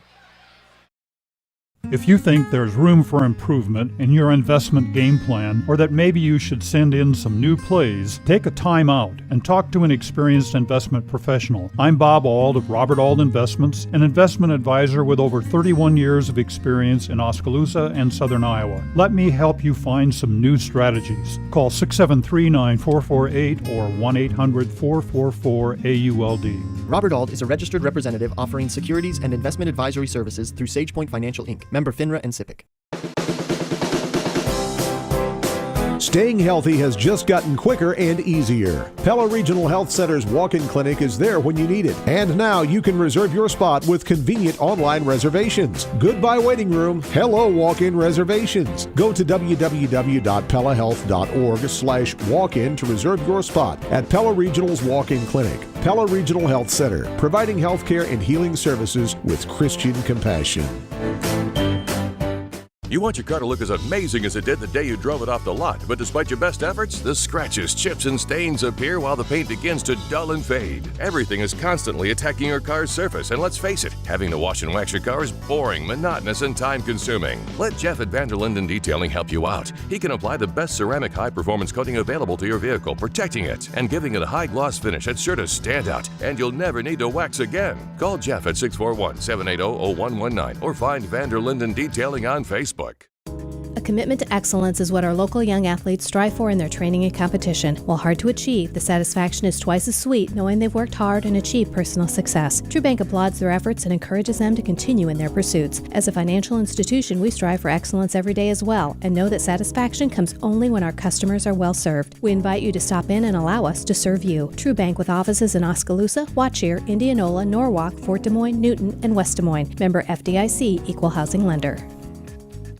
If you think there's room for improvement in your investment game plan, or that maybe you should send in some new plays, take a time out and talk to an experienced investment professional. I'm Bob Auld of Robert Auld Investments, an investment advisor with over 31 years of experience in Oskaloosa and Southern Iowa. Let me help you find some new strategies. Call 673-9448 or 1-800-444-AULD. Robert Auld is a registered representative offering securities and investment advisory services through SagePoint Financial Inc., member FINRA and SIPC. Staying healthy has just gotten quicker and easier. Pella Regional Health Center's walk-in clinic is there when you need it. And now you can reserve your spot with convenient online reservations. Goodbye waiting room. Hello walk-in reservations. Go to www.pellahealth.org/walk-in to reserve your spot at Pella Regional's walk-in clinic. Pella Regional Health Center, providing healthcare and healing services with Christian compassion. You want your car to look as amazing as it did the day you drove it off the lot, but despite your best efforts, the scratches, chips, and stains appear while the paint begins to dull and fade. Everything is constantly attacking your car's surface, and let's face it, having to wash and wax your car is boring, monotonous, and time-consuming. Let Jeff at Vanderlinden Detailing help you out. He can apply the best ceramic high-performance coating available to your vehicle, protecting it and giving it a high-gloss finish that's sure to stand out, and you'll never need to wax again. Call Jeff at 641-780-0119 or find Vanderlinden Detailing on Facebook. A commitment to excellence is what our local young athletes strive for in their training and competition. While hard to achieve, the satisfaction is twice as sweet knowing they've worked hard and achieved personal success. True Bank applauds their efforts and encourages them to continue in their pursuits. As a financial institution, we strive for excellence every day as well and know that satisfaction comes only when our customers are well served. We invite you to stop in and allow us to serve you. True Bank with offices in Oskaloosa, Watchere, Indianola, Norwalk, Fort Des Moines, Newton, and West Des Moines. Member FDIC, Equal Housing Lender.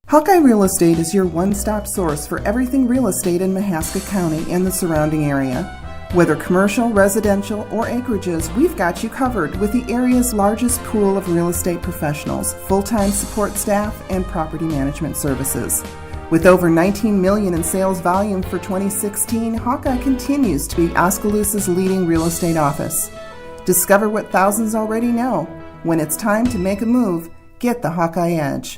Hawkeye Real Estate is your one-stop source for everything real estate in Mahaska County and the surrounding area. Whether commercial, residential, or acreages, we've got you covered with the area's largest pool of real estate professionals, full-time support staff, and property management services. With over $19 million in sales volume for 2016, Hawkeye continues to be Oskaloosa's leading real estate office. Discover what thousands already know. When it's time to make a move, get the Hawkeye Edge.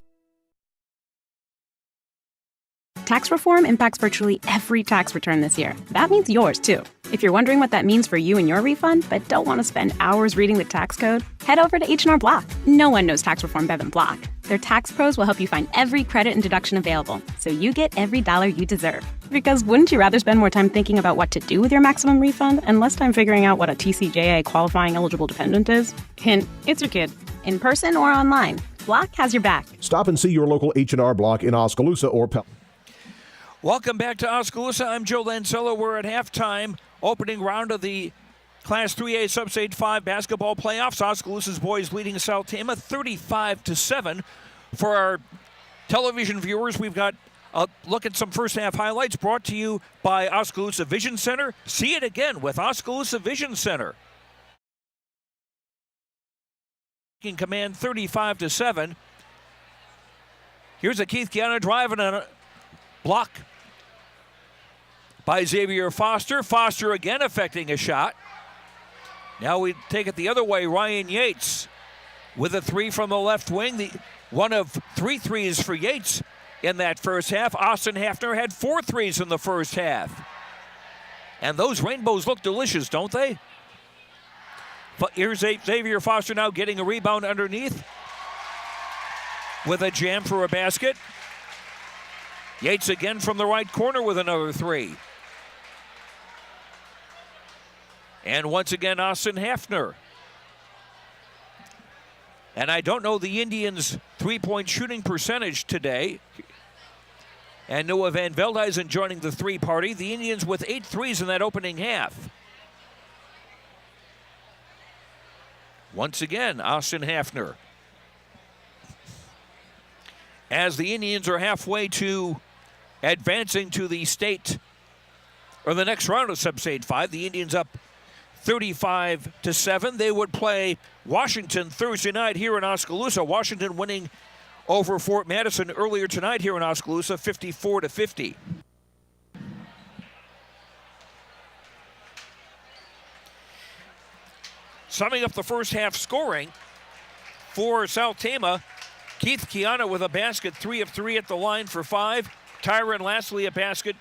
Tax reform impacts virtually every tax return this year. That means yours, too. If you're wondering what that means for you and your refund, but don't want to spend hours reading the tax code, head over to H&R Block. No one knows tax reform better than Block. Their tax pros will help you find every credit and deduction available, so you get every dollar you deserve. Because wouldn't you rather spend more time thinking about what to do with your maximum refund and less time figuring out what a TCJA qualifying eligible dependent is? Hint, it's your kid. In person or online, Block has your back. Stop and see your local H&R Block in Oskaloosa or Pella. Welcome back to Oskaloosa. I'm Joe Lancello. We're at halftime, opening round of the Class 3A Substate 5 basketball playoffs. Oskaloosa's boys leading SouthTama 35-7. For our television viewers, we've got a look at some first half highlights brought to you by Oskaloosa Vision Center. See it again with Oskaloosa Vision Center. In command 35-7. Here's a Keith Gianna driving on a block by Xavier Foster. Foster again affecting a shot. Now we take it the other way. Ryan Yates with a three from the left wing. The one of 3 threes for Yates in that first half. Austin Hafner had 4 threes in the first half. And those rainbows look delicious, don't they? But here's Xavier Foster now getting a rebound underneath with a jam for a basket. Yates again from the right corner with another 3. And once again, Austin Hafner. And I don't know the Indians' three-point shooting percentage today. And Noah Van Veldhuizen joining the 3 party. The Indians with 8 threes in that opening half. Once again, Austin Hafner. as the Indians are halfway to advancing to the state, or the next round of Sub-State 5. The Indians up 35-7. They would play Washington Thursday night here in Oskaloosa. Washington winning over Fort Madison earlier tonight here in Oskaloosa, 54-50. Summing up the first half scoring for SouthTama, Keith Kiana with a basket, 3 of 3 at the line for 5. Tyron Lastly a basket,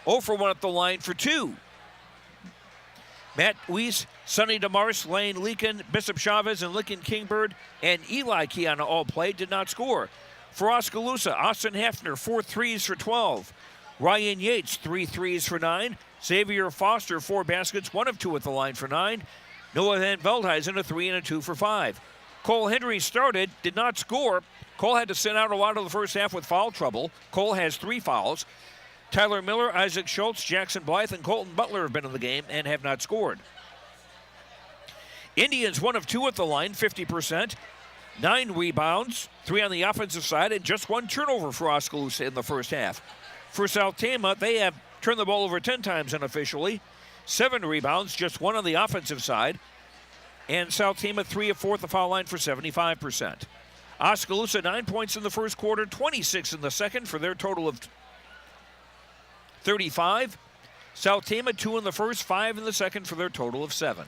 0 for 1 at the line for 2. Matt Weiss, Sonny DeMars, Lane Leakin, Bishop Chavez, and Lincoln Kingbird, and Eli Kiana all played, did not score. For Oskaloosa, Austin Hefner, 4 threes for 12. Ryan Yates, 3 threes for 9. Xavier Foster, 4 baskets, 1 of 2 at the line for 9. Noah Van Veldhuizen, a 3 and a 2 for 5. Cole Henry started, did not score. Cole had to sit out a lot of the first half with foul trouble. Cole has 3 fouls. Tyler Miller, Isaac Schultz, Jackson Blythe, and Colton Butler have been in the game and have not scored. Indians 1 of 2 at the line, 50%. 9 rebounds, 3 on the offensive side, and just 1 turnover for Oskaloosa in the first half. For SouthTama, they have turned the ball over 10 times unofficially. 7 rebounds, just 1 on the offensive side. And SouthTama 3 of 4 at the foul line for 75%. Oskaloosa 9 points in the first quarter, 26 in the second for their total of 35. SouthTama 2 in the first, 5 in the second for their total of 7.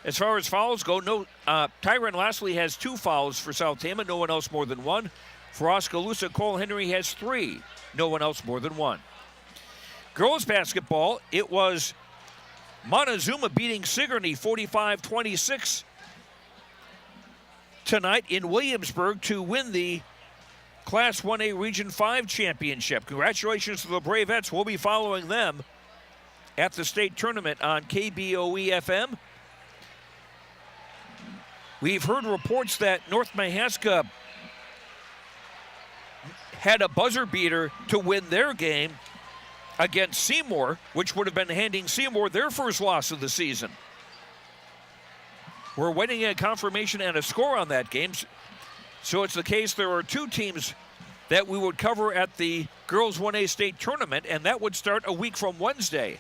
As far as fouls go, Tyron Lastly has 2 fouls for SouthTama, no one else more than 1. For Oskaloosa, Cole Henry has 3, no one else more than 1. Girls basketball, it was Montezuma beating Sigourney 45-26 tonight in Williamsburg to win the Class 1A Region 5 championship. Congratulations to the Bravettes. We'll be following them at the state tournament on KBOE FM. We've heard reports that North Mahaska had a buzzer beater to win their game against Seymour, which would have been handing Seymour their first loss of the season. We're waiting a confirmation and a score on that game. So it's the case there are 2 teams that we would cover at the Girls 1A State Tournament, and that would start a week from Wednesday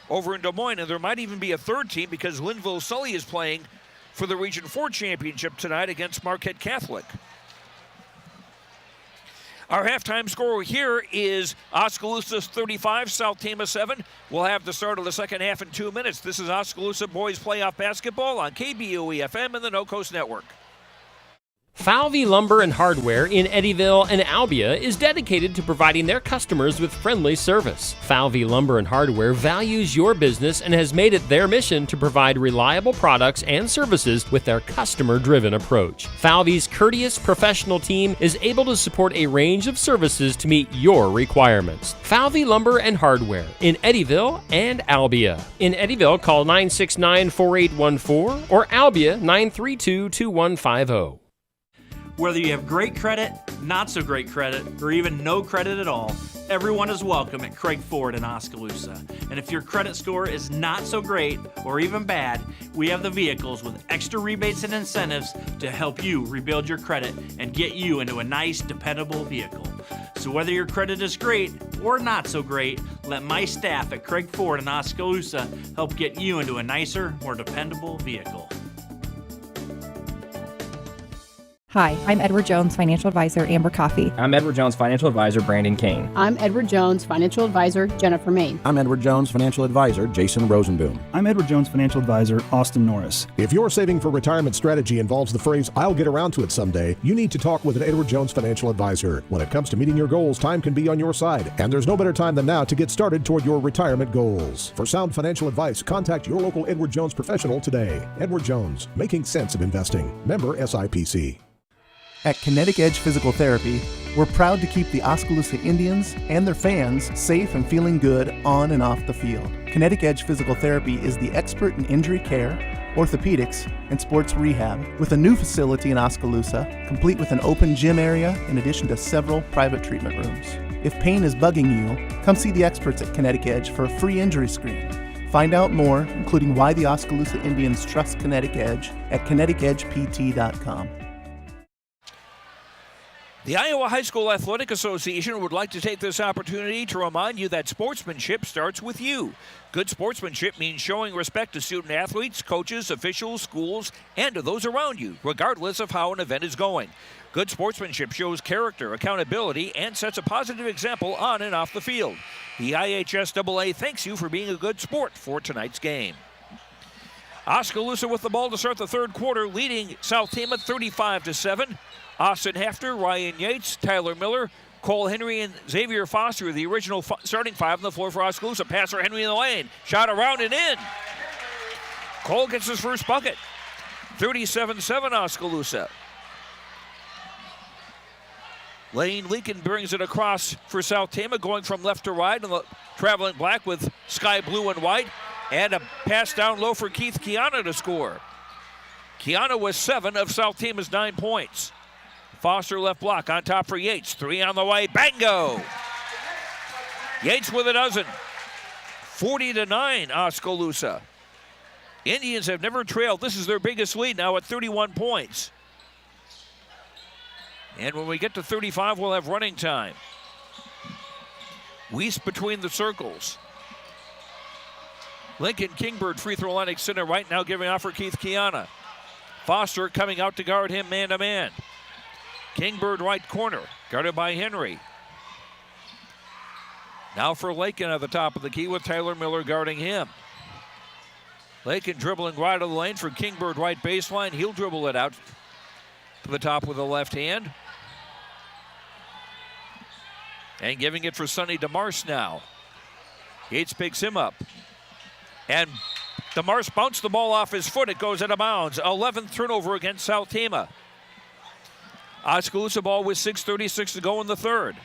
over in Des Moines. And there might even be a 3rd team because Linville Sully is playing for the Region 4 championship tonight against Marquette Catholic. Our halftime score here is Oskaloosa 35, SouthTama 7. We'll have the start of the second half in 2 minutes. This is Oskaloosa Boys Playoff Basketball on KBOE FM and the No Coast Network. Falvey Lumber and Hardware in Eddyville and Albia is dedicated to providing their customers with friendly service. Falvey Lumber and Hardware values your business and has made it their mission to provide reliable products and services with their customer-driven approach. Falvey's courteous professional team is able to support a range of services to meet your requirements. Falvey Lumber and Hardware in Eddyville and Albia. In Eddyville, call 969-4814 or Albia 932-2150. Whether you have great credit, not so great credit, or even no credit at all, everyone is welcome at Craig Ford in Oskaloosa. And if your credit score is not so great or even bad, we have the vehicles with extra rebates and incentives to help you rebuild your credit and get you into a nice, dependable vehicle. So whether your credit is great or not so great, let my staff at Craig Ford in Oskaloosa help get you into a nicer, more dependable vehicle. Hi, I'm Edward Jones Financial Advisor, Amber Coffey. I'm Edward Jones Financial Advisor, Brandon Kane. I'm Edward Jones Financial Advisor, Jennifer Main. I'm Edward Jones Financial Advisor, Jason Rosenboom. I'm Edward Jones Financial Advisor, Austin Norris. If your saving for retirement strategy involves the phrase, "I'll get around to it someday," you need to talk with an Edward Jones Financial Advisor. When it comes to meeting your goals, time can be on your side, and there's no better time than now to get started toward your retirement goals. For sound financial advice, contact your local Edward Jones professional today. Edward Jones, making sense of investing. Member SIPC. At Kinetic Edge Physical Therapy, we're proud to keep the Oskaloosa Indians and their fans safe and feeling good on and off the field. Kinetic Edge Physical Therapy is the expert in injury care, orthopedics, and sports rehab, with a new facility in Oskaloosa, complete with an open gym area in addition to several private treatment rooms. If pain is bugging you, come see the experts at Kinetic Edge for a free injury screen. Find out more, including why the Oskaloosa Indians trust Kinetic Edge, at kineticedgept.com. The Iowa High School Athletic Association would like to take this opportunity to remind you that sportsmanship starts with you. Good sportsmanship means showing respect to student athletes, coaches, officials, schools, and to those around you, regardless of how an event is going. Good sportsmanship shows character, accountability, and sets a positive example on and off the field. The IHSAA thanks you for being a good sport for tonight's game. Oskaloosa with the ball to start the third quarter, leading SouthTama 35-7. Austin Hefter, Ryan Yates, Tyler Miller, Cole Henry, and Xavier Foster, the original starting five on the floor for Oskaloosa. Pass for Henry in the lane. Shot around and in. Cole gets his first bucket. 37-7 Oskaloosa. Lane Leakin brings it across for SouthTama, going from left to right, and traveling black with sky blue and white. And a pass down low for Keith Kiana to score. Kiana was 7 of SouthTama's 9 points. Foster left block on top for Yates. 3 on the way. Bango! Yates with a dozen. 40-9 Oskaloosa. Indians have never trailed. This is their biggest lead now at 31 points. And when we get to 35, we'll have running time. Weiss between the circles. Lincoln Kingbird free throw line extended right now, giving off for Keith Kiana. Foster coming out to guard him man-to-man. Kingbird right corner, guarded by Henry. Now for Lakin at the top of the key with Tyler Miller guarding him. Lakin dribbling right of the lane for Kingbird right baseline. He'll dribble it out to the top with the left hand. And giving it for Sonny DeMarce now. Yates picks him up. And DeMarce bounced the ball off his foot. It goes out of bounds. 11th turnover against SouthTama. Oskaloosa ball with 6:36 to go in the third.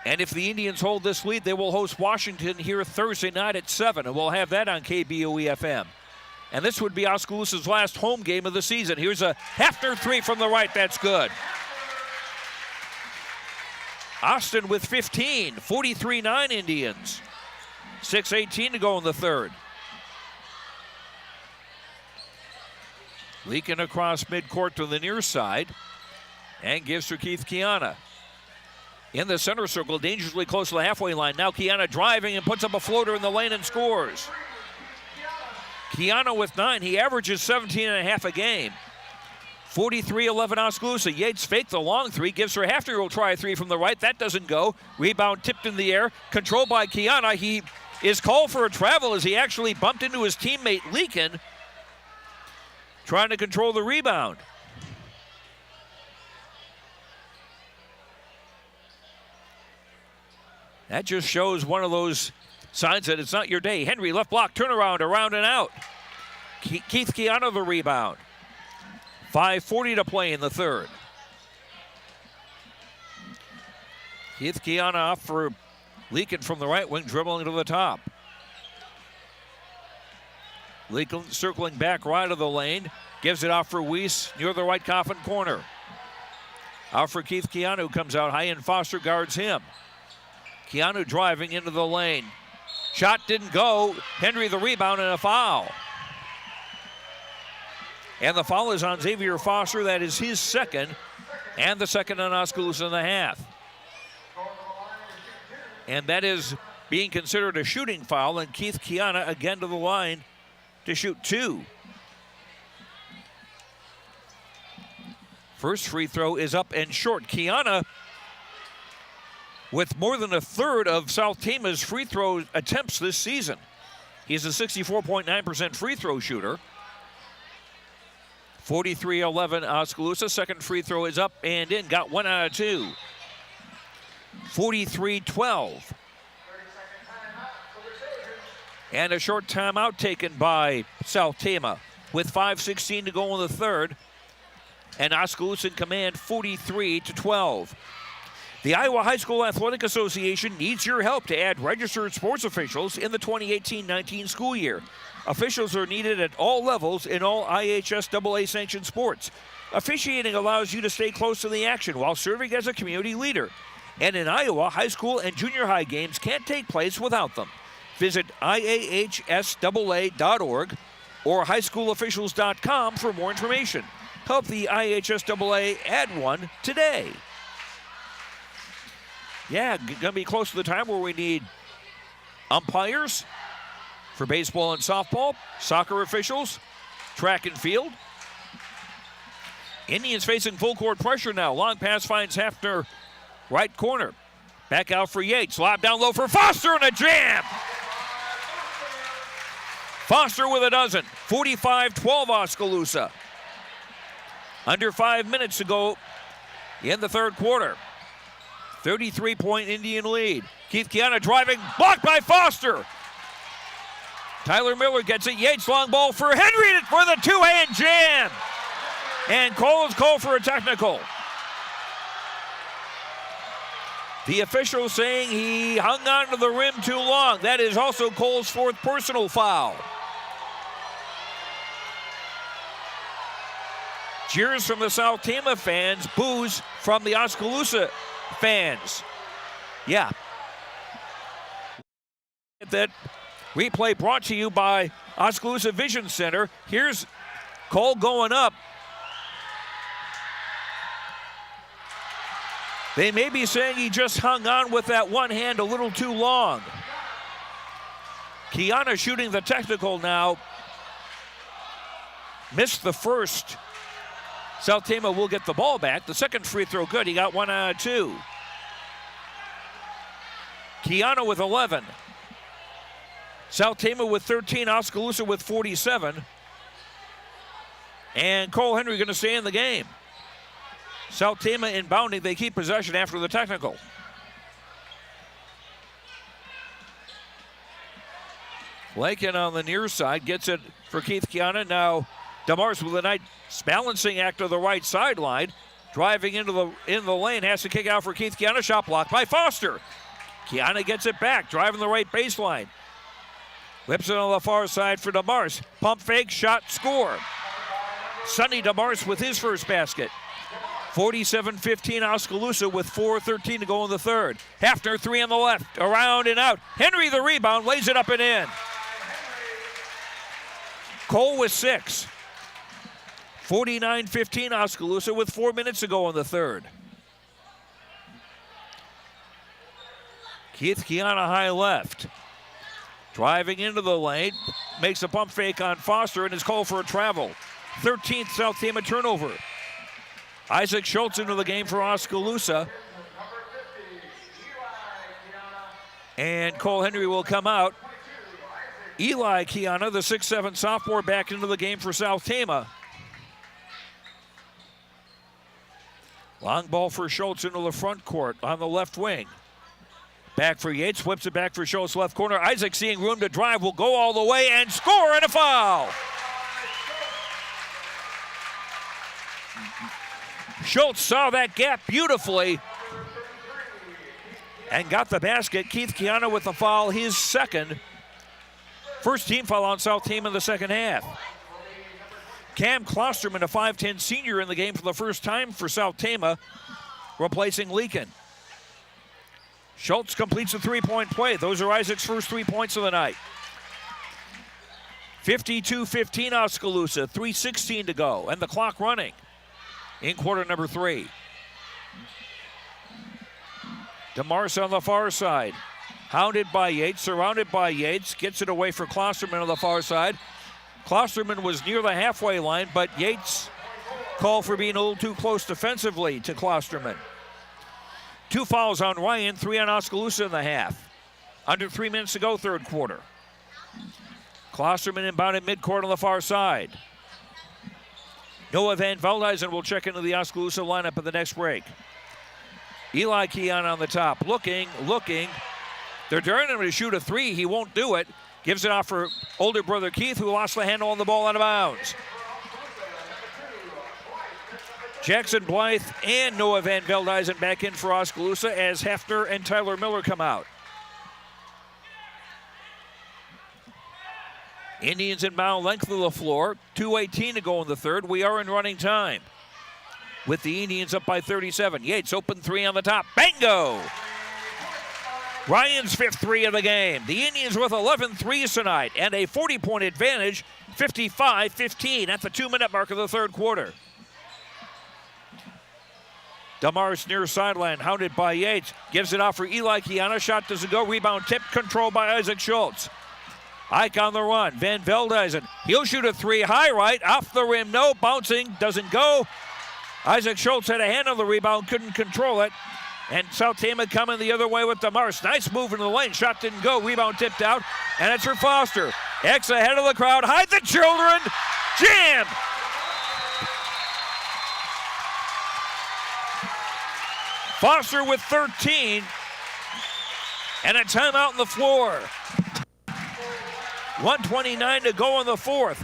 And if the Indians hold this lead, they will host Washington here Thursday night at 7, and we'll have that on KBOE-FM. And this would be Oskaloosa's last home game of the season. Here's a Hefner 3 from the right. That's good. Austin with 15, 43-9 Indians. 6:18 to go in the third. Leaking across midcourt to the near side and gives to Keith Kiana. In the center circle, dangerously close to the halfway line. Now Kiana driving and puts up a floater in the lane and scores. Kiana with 9. He averages 17.5 a game. 43-11 Oskaloosa. Yates faked the long 3, gives her Hefner, will try a 3 from the right. That doesn't go. Rebound tipped in the air. Controlled by Kiana. He is called for a travel as he actually bumped into his teammate Leakin, trying to control the rebound. That just shows one of those signs that it's not your day. Henry left block, turnaround, around and out. Keith Kiana the rebound. 5:40 to play in the third. Keith Kiana off for Leakin from the right wing, dribbling to the top. Leakin circling back right of the lane. Gives it off for Weiss near the right coffin corner. Out for Keith Kiana, who comes out high, and Foster guards him. Kiana driving into the lane. Shot didn't go. Henry the rebound and a foul. And the foul is on Xavier Foster. That is his second, and the second on Oskaloosa in the half. And that is being considered a shooting foul, and Keith Kiana again to the line to shoot 2. First free throw is up and short. Kiana with more than a third of SouthTama's free throw attempts this season. He's a 64.9% free throw shooter. 43-11 Oskaloosa. Second free throw is up and in. Got 1 out of 2. 43-12. And a short timeout taken by SouthTama with 5:16 to go in the third. And Oskaloosa in command 43-12. The Iowa High School Athletic Association needs your help to add registered sports officials in the 2018-19 school year. Officials are needed at all levels in all IHSAA sanctioned sports. Officiating allows you to stay close to the action while serving as a community leader. And in Iowa, high school and junior high games can't take place without them. Visit IAHSAA.org or highschoolofficials.com for more information. help the IHSAA add one today. Yeah, going to be close to the time where we need umpires for baseball and softball, soccer officials, track and field. Indians facing full court pressure now. Long pass finds Hefner, right corner. Back out for Yates. Lob down low for Foster and a jam. Foster with a dozen. 45-12 Oskaloosa. Under 5 minutes to go in the third quarter. 33-point Indian lead. Keith Kiana driving, blocked by Foster. Tyler Miller gets it. Yates long ball for Henry for the two-hand jam. And Cole is called for a technical. The official saying he hung on to the rim too long. That is also Cole's fourth personal foul. Cheers from the SouthTama fans, boos from the Oskaloosa fans. Yeah. That replay brought to you by Oskaloosa Vision Center. Here's Cole going up. They may be saying he just hung on with that one hand a little too long. Kiana shooting the technical now. Missed the first. SouthTama will get the ball back. The second free throw good. He got 1 out of 2. Kiana with 11. SouthTama with 13. Oskaloosa with 47. And Cole Henry going to stay in the game. SouthTama inbounding. They keep possession after the technical. Lakin on the near side gets it for Keith Kiana. Now DeMars with a nice balancing act to the right sideline. Driving into the lane. Has to kick out for Keith Kiana. Shot blocked by Foster. Kiana gets it back. Driving the right baseline. Whips it on the far side for DeMars. Pump fake. Shot. Score. Sonny DeMars with his first basket. 47-15 Oskaloosa with 4:13 to go in the third. Hefner, three on the left, around and out. Henry the rebound, lays it up and in. Cole with 6. 49-15 Oskaloosa with 4 minutes to go in the third. Keith Kiana high left. Driving into the lane, makes a pump fake on Foster and is called for a travel. 13th SouthTama turnover. Isaac Schultz into the game for Oskaloosa. And Cole Henry will come out. Eli Kiana, the 6'7" sophomore, back into the game for SouthTama. Long ball for Schultz into the front court on the left wing. Back for Yates, whips it back for Schultz, left corner. Isaac seeing room to drive, will go all the way and score, and a foul. Schultz saw that gap beautifully and got the basket. Keith Kiana with the foul, his second. First team foul on SouthTama in the second half. Cam Klosterman, a 5'10" senior in the game for the first time for SouthTama, replacing Leakin. Schultz completes the three-point play. Those are Isaac's first 3 points of the night. 52-15 Oskaloosa, 3:16 to go, and the clock running in quarter number 3. DeMars on the far side. Hounded by Yates, surrounded by Yates. Gets it away for Klosterman on the far side. Klosterman was near the halfway line, but Yates called for being a little too close defensively to Klosterman. 2 fouls on Ryan, 3 on Oskaloosa in the half. Under 3 minutes to go, third quarter. Klosterman inbounded midcourt on the far side. Noah Van Veldhuizen will check into the Oskaloosa lineup at the next break. Eli Kiana on the top, looking. They're daring him to shoot a 3. He won't do it. Gives it off for older brother Keith, who lost the handle on the ball out of bounds. Jackson Blythe and Noah Van Veldhuizen back in for Oskaloosa as Hefner and Tyler Miller come out. Indians inbound length of the floor. 2:18 to go in the third. We are in running time with the Indians up by 37. Yates open 3 on the top. Bango! Ryan's 5th 3 of the game. The Indians with 11 threes tonight and a 40-point advantage, 55-15 at the 2-minute mark of the third quarter. DeMars near sideline, hounded by Yates. Gives it off for Eli Kiana. Shot doesn't go. Rebound tipped, controlled by Isaac Schultz. Ike on the run. Van Veldhuizen. He'll shoot a three. High right. Off the rim. No. Bouncing. Doesn't go. Isaac Schultz had a hand on the rebound. Couldn't control it. And SouthTama coming the other way with DeMars. Nice move in the lane. Shot didn't go. Rebound tipped out. And it's for Foster. X ahead of the crowd. Hide the children. Jam. Foster with 13. And a timeout on the floor. 1:29 to go in the third.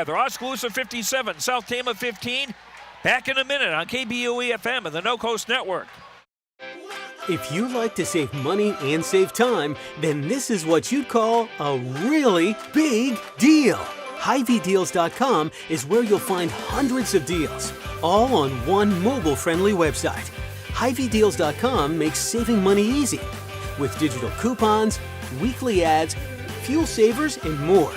Oskaloosa 57, SouthTama 15. Back in a minute on KBOE FM and the No Coast Network. If you like to save money and save time, then this is what you'd call a really big deal. HyVeeDeals.com is where you'll find hundreds of deals, all on one mobile-friendly website. HyVeeDeals.com makes saving money easy with digital coupons, weekly ads, fuel savers, and more.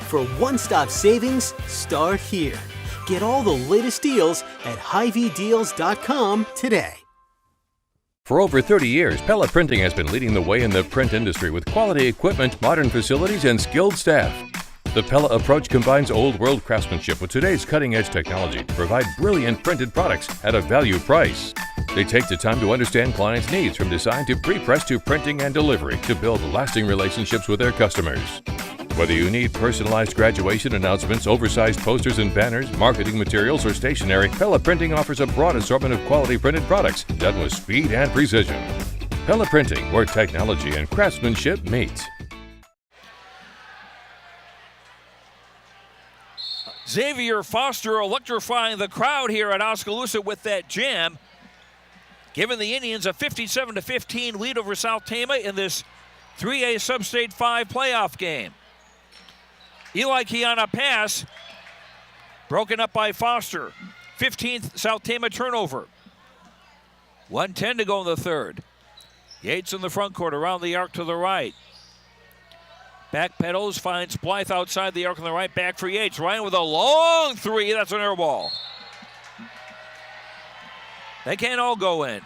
For one-stop savings, start here. Get all the latest deals at HyVeeDeals.com today. For over 30 years, Pella Printing has been leading the way in the print industry with quality equipment, modern facilities, and skilled staff. The Pella approach combines old-world craftsmanship with today's cutting-edge technology to provide brilliant printed products at a value price. They take the time to understand clients' needs from design to pre-press to printing and delivery to build lasting relationships with their customers. Whether you need personalized graduation announcements, oversized posters and banners, marketing materials, or stationery, Pella Printing offers a broad assortment of quality printed products done with speed and precision. Pella Printing, where technology and craftsmanship meet. Xavier Foster electrifying the crowd here at Oskaloosa with that jam, giving the Indians a 57-15 lead over SouthTama in this 3A Sub-State 5 playoff game. Eli Kiana pass, broken up by Foster. 15th SouthTama turnover. 1:10 to go in the third. Yates in the front court, around the arc to the right. Back pedals, finds Blythe outside the arc on the right, back for Yates. Ryan with a long three, that's an air ball. They can't all go in.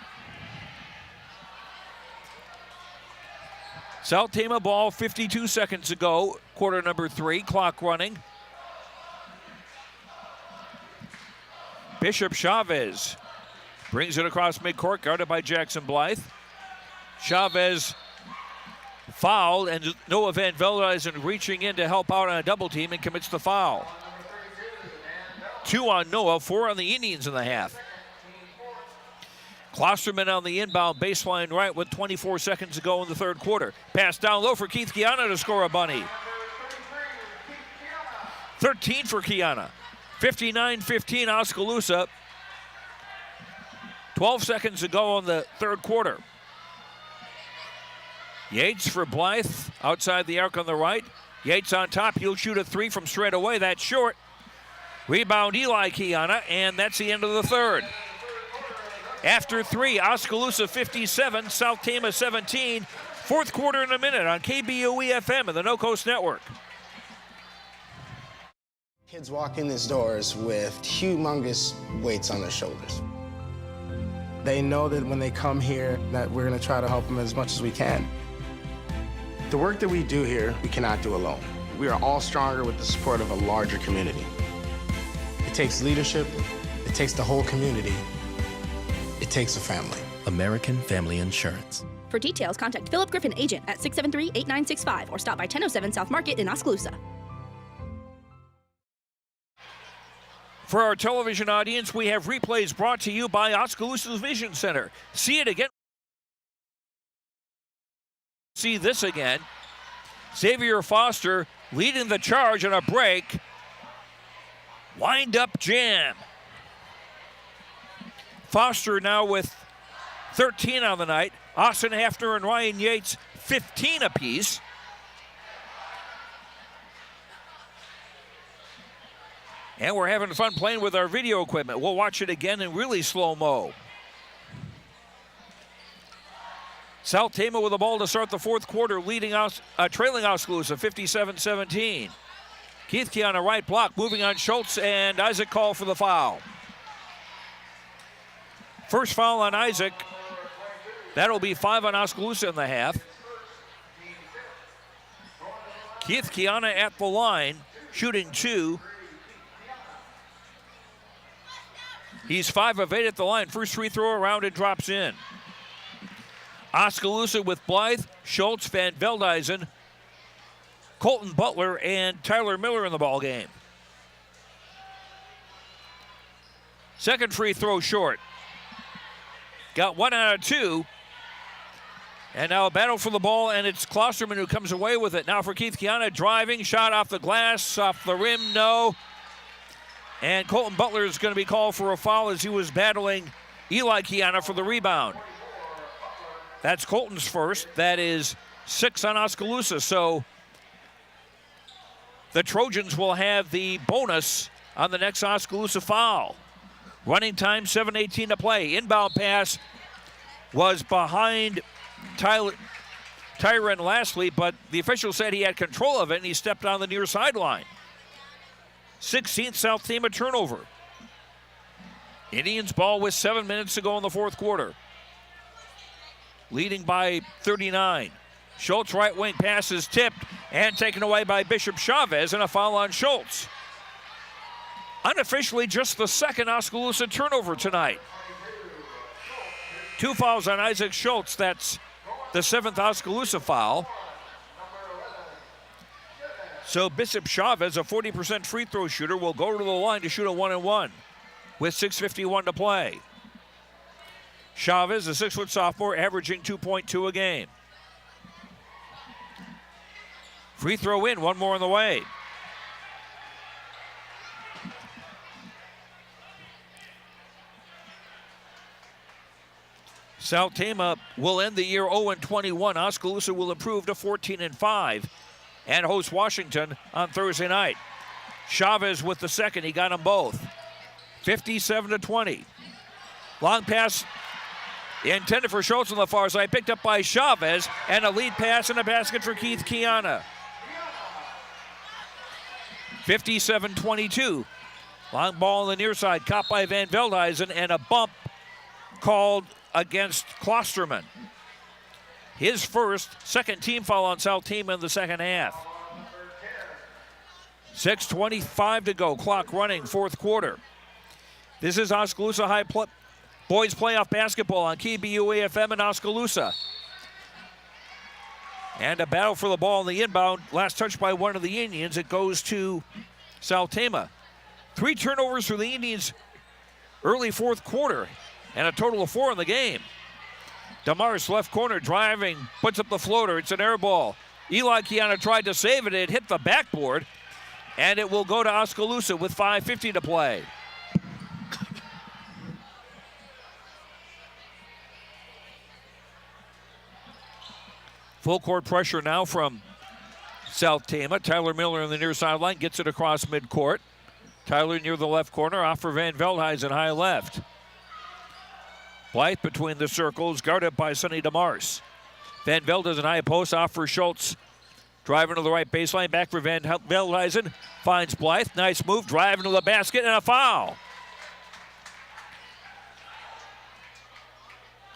SouthTama ball, 52 seconds to go, quarter number 3, clock running. Bishop Chavez brings it across midcourt, guarded by Jackson Blythe. Chavez fouled, and Noah Van Veldhuizen reaching in to help out on a double team and commits the foul. 2 on Noah, 4 on the Indians in the half. Klosterman on the inbound baseline right with 24 seconds to go in the third quarter. Pass down low for Keith Kiana to score a bunny. 13 for Kiana. 59-15 Oskaloosa. 12 seconds to go in the third quarter. Yates for Blythe outside the arc on the right. Yates on top. He'll shoot a three from straight away. That's short. Rebound Eli Kiana, and that's the end of the third. After 3, Oskaloosa 57, SouthTama 17. Fourth quarter in a minute on KBOE FM and the No Coast Network. Kids walk in these doors with humongous weights on their shoulders. They know that when they come here that we're going to try to help them as much as we can. The work that we do here, we cannot do alone. We are all stronger with the support of a larger community. It takes leadership, it takes the whole community, it takes a family. American Family Insurance. For details, contact Philip Griffin, agent at 673-8965 or stop by 1007 South Market in Oskaloosa. For our television audience, we have replays brought to you by Oskaloosa's Vision Center. See it again. See this again. Xavier Foster leading the charge on a break. Wind-up jam. Foster now with 13 on the night. Austin Hafner and Ryan Yates, 15 apiece. And we're having fun playing with our video equipment. We'll watch it again in really slow-mo. SouthTama with the ball to start the fourth quarter, trailing Oskaloosa 57-17. Keith Kiana right block, moving on Schultz, and Isaac call for the foul. First foul on Isaac. That'll be 5 on Oskaloosa in the half. Keith Kiana at the line, shooting 2. He's 5 of 8 at the line. First free throw around and drops in. Oskaloosa with Blythe, Schultz, Van Veldhuizen, Colton Butler, and Tyler Miller in the ball game. Second free throw short. Got 1 out of 2. And now a battle for the ball, and it's Klosterman who comes away with it. Now for Keith Kiana, driving, shot off the glass, off the rim, no. And Colton Butler is going to be called for a foul as he was battling Eli Kiana for the rebound. That's Colton's first. That is 6 on Oskaloosa. So the Trojans will have the bonus on the next Oskaloosa foul. Running time, 7:18 to play. Inbound pass was behind Tyron Lastly, but the official said he had control of it, and he stepped on the near sideline. 16th SouthTama turnover. Indians ball with 7 minutes to go in the fourth quarter. Leading by 39. Schultz right wing pass is tipped and taken away by Bishop Chavez, and a foul on Schultz. Unofficially just the second Oskaloosa turnover tonight. 2 fouls on Isaac Schultz. That's the 7th Oskaloosa foul. So Bishop Chavez, a 40% free throw shooter, will go to the line to shoot a 1-and-1 with 6:51 to play. Chavez, a 6-foot sophomore, averaging 2.2 a game. Free throw in, 1 more on the way. SouthTama will end the year 0-21. Oskaloosa will improve to 14-5 and host Washington on Thursday night. Chavez with the second. He got them both. 57-20. Long pass intended for Schultz on the far side, picked up by Chavez, and a lead pass and a basket for Keith Kiana. 57-22. Long ball on the near side, caught by Van Veldhuizen, and a bump called against Klosterman. His first, second team foul on SouthTama in the second half. 6:25 to go, clock running, fourth quarter. This is Oskaloosa High Boys Playoff Basketball on KBOA-FM in Oskaloosa. And a battle for the ball in the inbound. Last touch by one of the Indians. It goes to SouthTama. 3 turnovers for the Indians early fourth quarter, and a total of 4 in the game. DeMars left corner driving, puts up the floater. It's an air ball. Eli Kiana tried to save it. It hit the backboard, and it will go to Oskaloosa with 5:50 to play. Full court pressure now from SouthTama. Tyler Miller on the near sideline gets it across midcourt. Tyler near the left corner, off for Van Veldhuizen, high left. Blythe between the circles, guarded by Sonny DeMars. Van Veldhuizen high post, off for Schultz. Driving to the right baseline, back for Van Veldhuizen. Finds Blythe, nice move, driving to the basket, and a foul.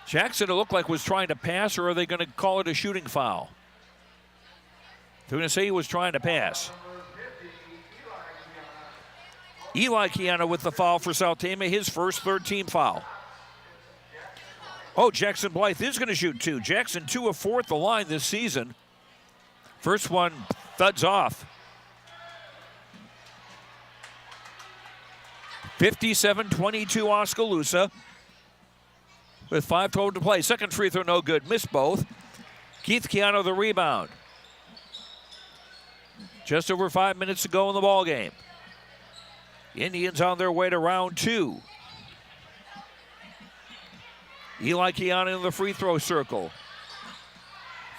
Jackson, it looked like, was trying to pass, or are they going to call it a shooting foul? They're going to say he was trying to pass. Eli Kiana with the foul for SouthTama, his first third-team foul. Oh, Jackson Blythe is going to shoot 2. Jackson 2 of 4 at the line this season. First one thuds off. 57-22 Oskaloosa with 5:12 to play. Second free throw no good, missed both. Keith Kiana the rebound. Just over 5 minutes to go in the ball game. Indians on their way to round 2. Eli Kiana in the free throw circle.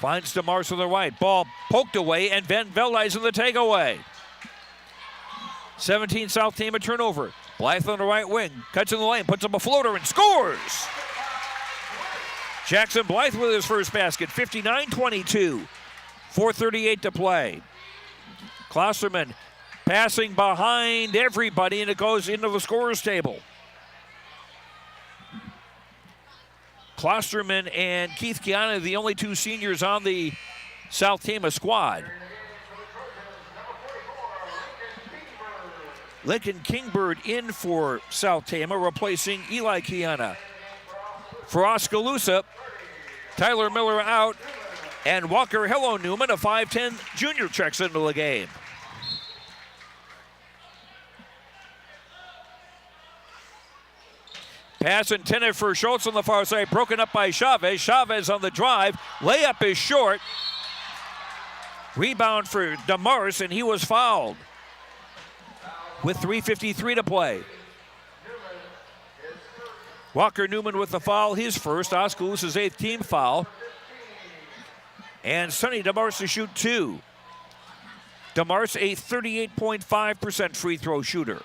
Finds DeMars on the right. Ball poked away, and Van Veldhuizen the takeaway. 17 SouthTama turnover. Blythe on the right wing. Cuts in the lane, puts up a floater, and scores! Jackson Blythe with his first basket. 59-22. 4:38 to play. Klosterman passing behind everybody, and it goes into the scorer's table. Klosterman and Keith Kiana, the only two seniors on the SouthTama squad. Lincoln Kingbird in for SouthTama, replacing Eli Kiana. For Oskaloosa, Tyler Miller out, and Walker Hello Newman, a 5'10 junior, checks into the game. Pass intended for Schultz on the far side, broken up by Chavez. Chavez on the drive, layup is short. Rebound for DeMars, and he was fouled with 3:53 to play. Walker Newman with the foul, his first, Oskaloosa's 8th team foul. And Sonny DeMars to shoot 2. DeMars, a 38.5% free throw shooter.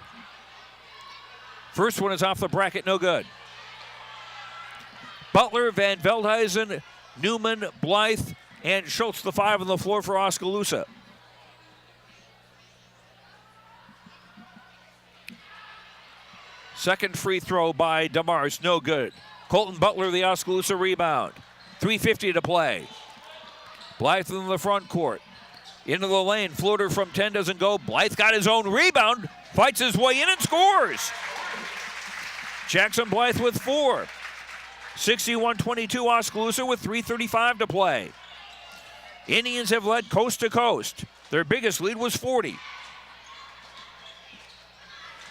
First one is off the bracket, no good. Butler, Van Veldhuizen, Newman, Blythe, and Schultz, the 5 on the floor for Oskaloosa. Second free throw by DeMars, no good. Colton Butler, the Oskaloosa rebound. 3:50 to play. Blythe in the front court. Into the lane, floater from 10 doesn't go. Blythe got his own rebound, fights his way in and scores. Jackson Blythe with 4. 61-22 Oskaloosa with 3:35 to play. Indians have led coast to coast. Their biggest lead was 40.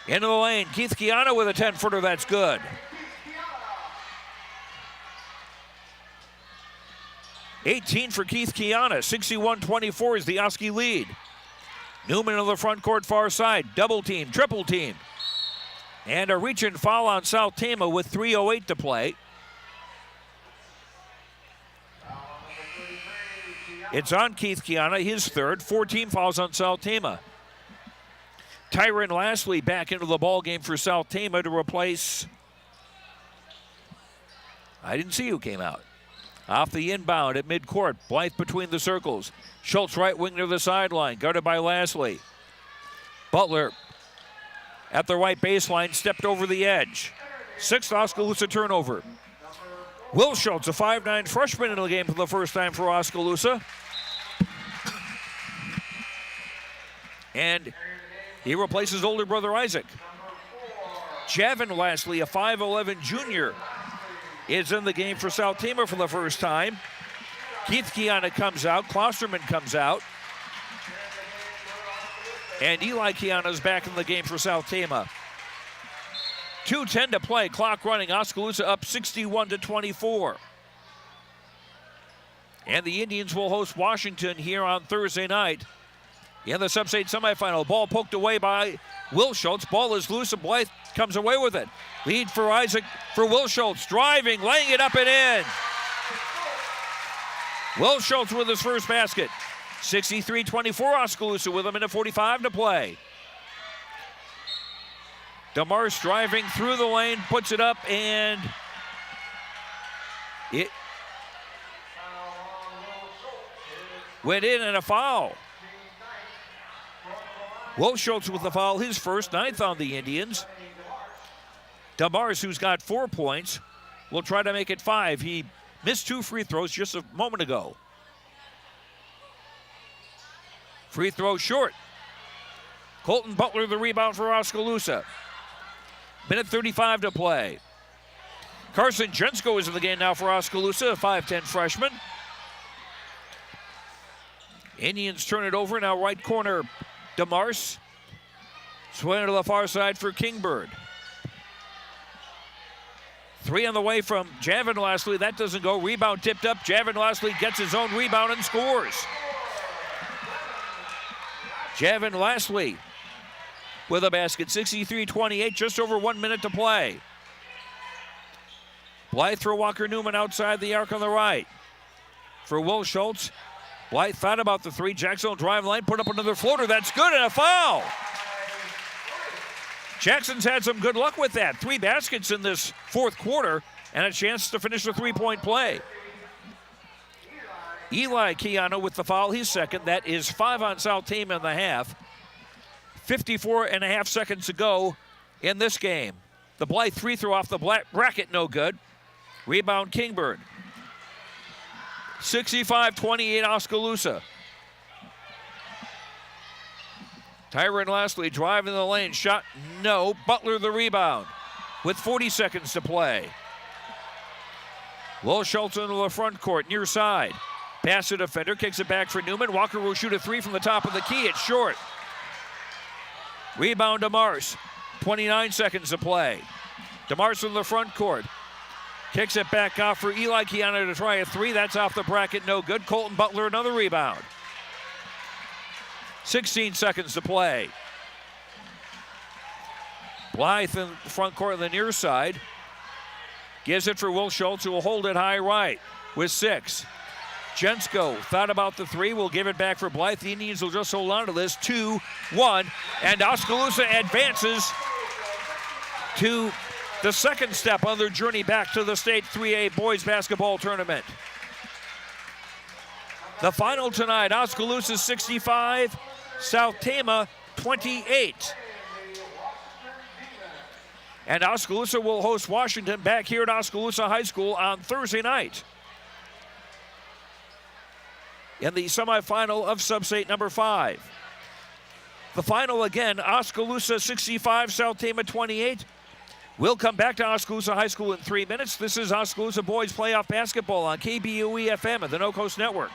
Into the lane, Keith Kiana with a 10-footer, that's good. (18 for Keith Kiana, 61-24 is the Oski lead. Newman in the front court far side, double team, triple team. And a reach and foul on SouthTama with 3:08 to play. It's on Keith Kiana, his third. 4 team fouls on SouthTama. Tyron Lastly back into the ball game for SouthTama to replace. I didn't see who came out. Off the inbound at midcourt, Blythe between the circles. Schultz right wing to the sideline, guarded by Lastly. Butler at the right baseline, stepped over the edge. 6th Oskaloosa turnover. Will Schultz, a 5'9 freshman in the game for the first time for Oskaloosa. And he replaces older brother Isaac. Javin Lastly, a 5'11 junior, is in the game for SouthTama for the first time. Keith Kiana comes out, Klosterman comes out. And Eli Kiana's back in the game for SouthTama. 2:10 to play, clock running, Oskaloosa up 61-24. And the Indians will host Washington here on Thursday night in the Sub-State semifinal. Ball poked away by Will Schultz. Ball is loose and Blythe comes away with it. Lead for Isaac, for Will Schultz, driving, laying it up and in. Will Schultz with his first basket. 63-24 Oskaloosa with a minute 45 to play. DeMars driving through the lane, puts it up, and it went in and a foul. Will Schultz with the foul, his first, 9th on the Indians. DeMars, who's got 4 points, will try to make it 5. He missed 2 free throws just a moment ago. Free throw short. Colton Butler the rebound for Oskaloosa. Minute 35 to play. Carson Jensko is in the game now for Oskaloosa, a 5'10 freshman. Indians turn it over, now right corner, DeMars. Swing to the far side for Kingbird. 3 on the way from Javin Lastly, that doesn't go. Rebound tipped up, Javin Lastly gets his own rebound and scores. Javin Lastly with a basket, 63-28, just over 1 minute to play. Blythe for Walker Newman outside the arc on the right. For Will Schultz, Blythe thought about the 3, Jackson will drive line, put up another floater, that's good, and a foul. Jackson's had some good luck with that. 3 baskets in this 4th quarter, and a chance to finish the 3-point play. Eli Kiana with the foul, his second. That is 5 on SouthTama in the half. 54.5 seconds to go in this game. The Blythe free throw off the bracket, no good. Rebound Kingburn. 65-28 Oskaloosa. Tyron Leslie driving the lane. Shot, no. Butler the rebound with 40 seconds to play. Will Schultz into the front court, near side. Pass to defender, kicks it back for Newman. Walker will shoot a three from the top of the key. It's short. Rebound to Mars. 29 seconds to play. DeMars in the front court. Kicks it back off for Eli Kiana to try a three. That's off the bracket, no good. Colton Butler, another rebound. 16 seconds to play. Blythe in the front court on the near side. Gives it for Will Schultz, who will hold it high right with 6. Jensko thought about the three, will give it back for Blythe. The Indians will just hold on to this, 2-1, and Oskaloosa advances to the second step on their journey back to the state 3A boys basketball tournament. The final tonight, Oskaloosa 65, SouthTama 28. And Oskaloosa will host Washington back here at Oskaloosa High School on Thursday night in the semifinal of Sub-State number 5. The final again, Oskaloosa 65, SouthTama 28. We'll come back to Oskaloosa High School in 3 minutes. This is Oskaloosa Boys Playoff Basketball on KBOE FM and the No Coast Network.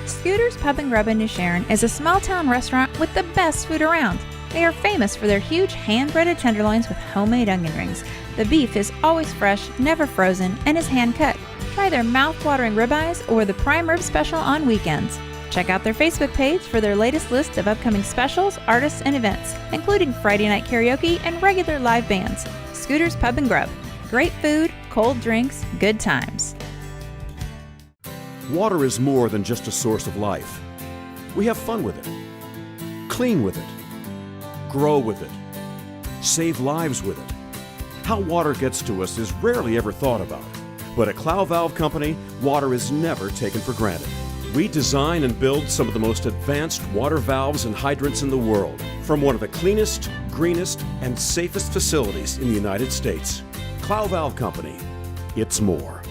Scooter's Pub and Grub in New Sharon is a small-town restaurant with the best food around. They are famous for their huge hand-breaded tenderloins with homemade onion rings. The beef is always fresh, never frozen, and is hand-cut. Try their mouth-watering ribeyes or the prime rib special on weekends. Check out their Facebook page for their latest list of upcoming specials, artists, and events, including Friday night karaoke and regular live bands. Scooter's Pub and Grub. Great food, cold drinks, good times. Water is more than just a source of life. We have fun with it, clean with it, grow with it, save lives with it. How water gets to us is rarely ever thought about. But at Clow Valve Company, water is never taken for granted. We design and build some of the most advanced water valves and hydrants in the world from one of the cleanest, greenest, and safest facilities in the United States. Clow Valve Company, it's more.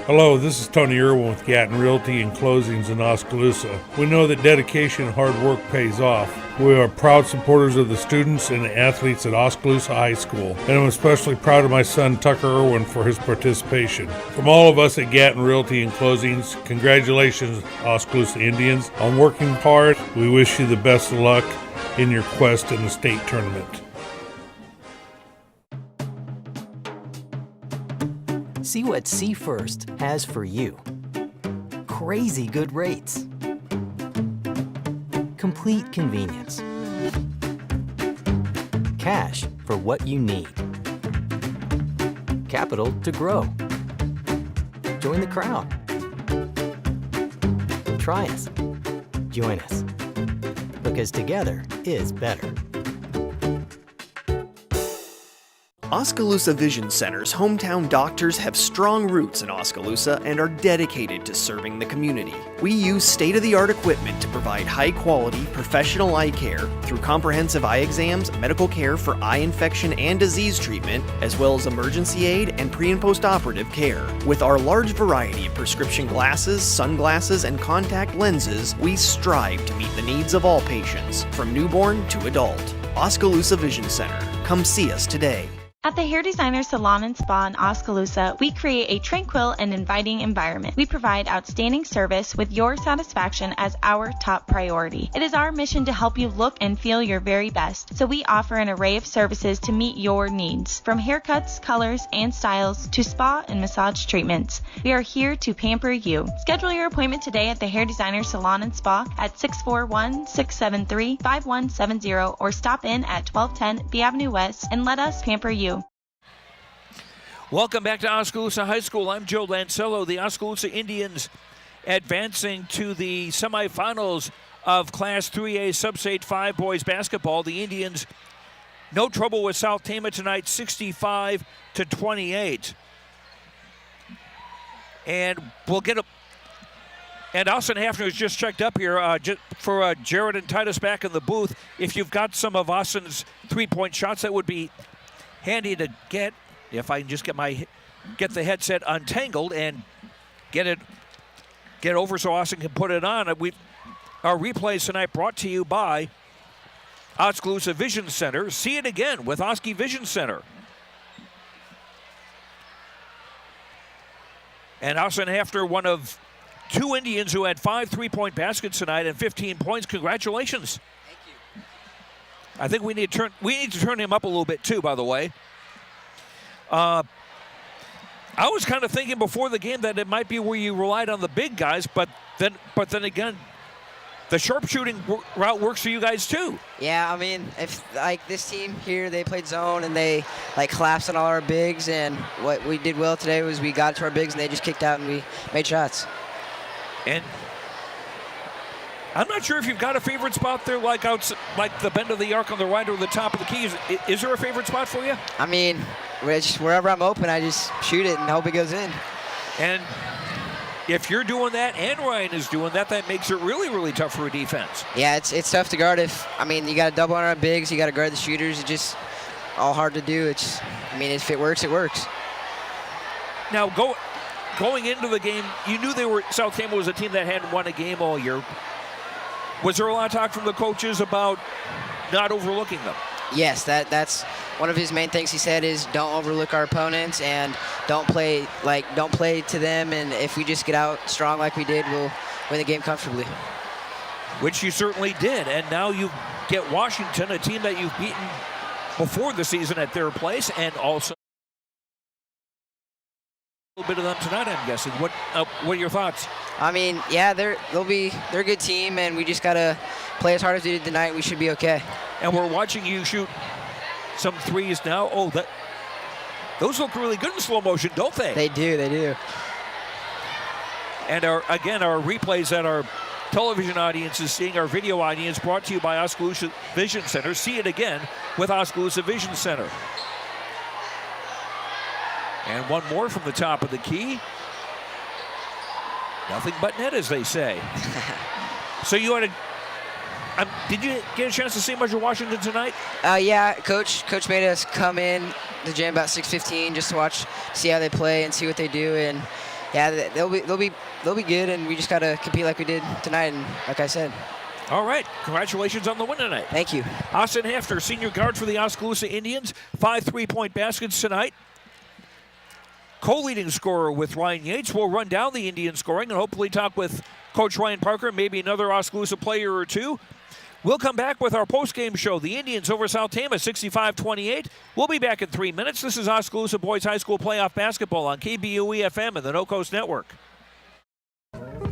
Hello, this is Tony Irwin with Gatton Realty and Closings in Oskaloosa. We know that dedication and hard work pays off. We are proud supporters of the students and the athletes at Oskaloosa High School, and I'm especially proud of my son Tucker Irwin for his participation. From all of us at Gatton Realty and Closings, congratulations, Oskaloosa Indians, on working hard. We wish you the best of luck in your quest in the state tournament. See what See First has for you. Crazy good rates. Complete convenience. Cash for what you need. Capital to grow. Join the crowd. Try us. Join us. Because together is better. Oskaloosa Vision Center's hometown doctors have strong roots in Oskaloosa and are dedicated to serving the community. We use state-of-the-art equipment to provide high-quality, professional eye care through comprehensive eye exams, medical care for eye infection and disease treatment, as well as emergency aid and pre- and post-operative care. With our large variety of prescription glasses, sunglasses, and contact lenses, we strive to meet the needs of all patients, from newborn to adult. Oskaloosa Vision Center. Come see us today. At the Hair Designer Salon and Spa in Oskaloosa, we create a tranquil and inviting environment. We provide outstanding service with your satisfaction as our top priority. It is our mission to help you look and feel your very best, so we offer an array of services to meet your needs, from haircuts, colors, and styles to spa and massage treatments. We are here to pamper you. Schedule your appointment today at the Hair Designer Salon and Spa at 641-673-5170 or stop in at 1210 B Avenue West and let us pamper you. Welcome back to Oskaloosa High School. I'm Joe Lancello. The Oskaloosa Indians advancing to the semifinals of Class 3A Sub-State 5 boys basketball. The Indians, no trouble with SouthTama tonight, 65-28. And we'll get And Austin Hafner's just checked up here for Jared and Titus back in the booth. If you've got some of Austin's three-point shots, that would be handy to get. If I can just get the headset untangled and get over so Austin can put it on. Our replays tonight brought to you by Oskaloosa Vision Center. See it again with Oski Vision Center. And Austin Hafner, one of 2 Indians who had 5 3-point baskets tonight and 15 points. Congratulations. Thank you. I think we need to turn him up a little bit too, by the way. I was kind of thinking before the game that it might be where you relied on the big guys, but then again, the sharpshooting route works for you guys too. Yeah, I mean, if like this team here, they played zone and they like collapsed on all our bigs, and what we did well today was we got to our bigs and they just kicked out and we made shots. And I'm not sure if you've got a favorite spot there, like the bend of the arc on the right or the top of the key. Is there a favorite spot for you? I mean, wherever I'm open, I just shoot it and hope it goes in. And if you're doing that and Ryan is doing that, that makes it really, really tough for a defense. Yeah, it's tough to guard. You got to double on our bigs, you got to guard the shooters. It's just all hard to do. If it works, it works. Now, going into the game, you knew SouthTama was a team that hadn't won a game all year. Was there a lot of talk from the coaches about not overlooking them? Yes, that's one of his main things he said is don't overlook our opponents and don't play to them, and if we just get out strong like we did, we'll win the game comfortably. Which you certainly did, and now you get Washington, a team that you've beaten before the season at their place, and also a little bit of them tonight, I'm guessing. What are your thoughts? I mean, yeah, they're a good team, and we just gotta play as hard as we did tonight. We should be okay. And we're watching you shoot some threes now. Oh, those look really good in slow motion, don't they? They do. And our replays that our television audience is seeing, our video audience, brought to you by Oskaloosa Vision Center. See it again with Oskaloosa Vision Center. And one more from the top of the key. Nothing but net, as they say. So you had did you get a chance to see much of Washington tonight? Yeah, Coach made us come in the gym about 6:15 just to see how they play and see what they do, and yeah, they'll be good, and we just gotta compete like we did tonight, and like I said. All right, congratulations on the win tonight. Thank you. Austin Hafner, senior guard for the Oskaloosa Indians, 5 3-point baskets tonight. Co-leading scorer with Ryan Yates. We'll run down the Indian scoring and hopefully talk with Coach Ryan Parker, maybe another Oskaloosa player or two. We'll come back with our post-game show. The Indians over SouthTama, 65-28. We'll be back in 3 minutes. This is Oskaloosa Boys High School Playoff Basketball on KBOE-FM and the No Coast Network.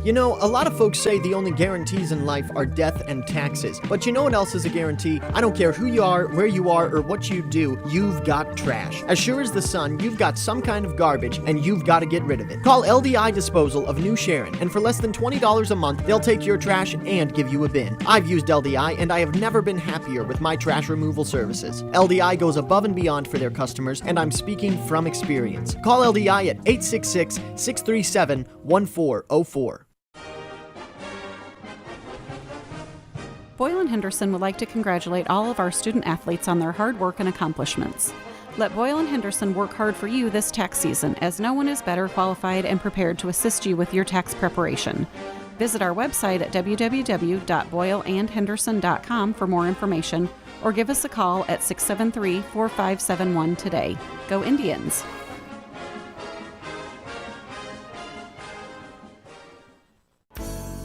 You know, a lot of folks say the only guarantees in life are death and taxes. But you know what else is a guarantee? I don't care who you are, where you are, or what you do, you've got trash. As sure as the sun, you've got some kind of garbage, and you've got to get rid of it. Call LDI Disposal of New Sharon, and for less than $20 a month, they'll take your trash and give you a bin. I've used LDI, and I have never been happier with my trash removal services. LDI goes above and beyond for their customers, and I'm speaking from experience. Call LDI at 866-637-1404. Boyle & Henderson would like to congratulate all of our student athletes on their hard work and accomplishments. Let Boyle & Henderson work hard for you this tax season, as no one is better qualified and prepared to assist you with your tax preparation. Visit our website at www.boyleandhenderson.com for more information, or give us a call at 673-4571 today. Go Indians!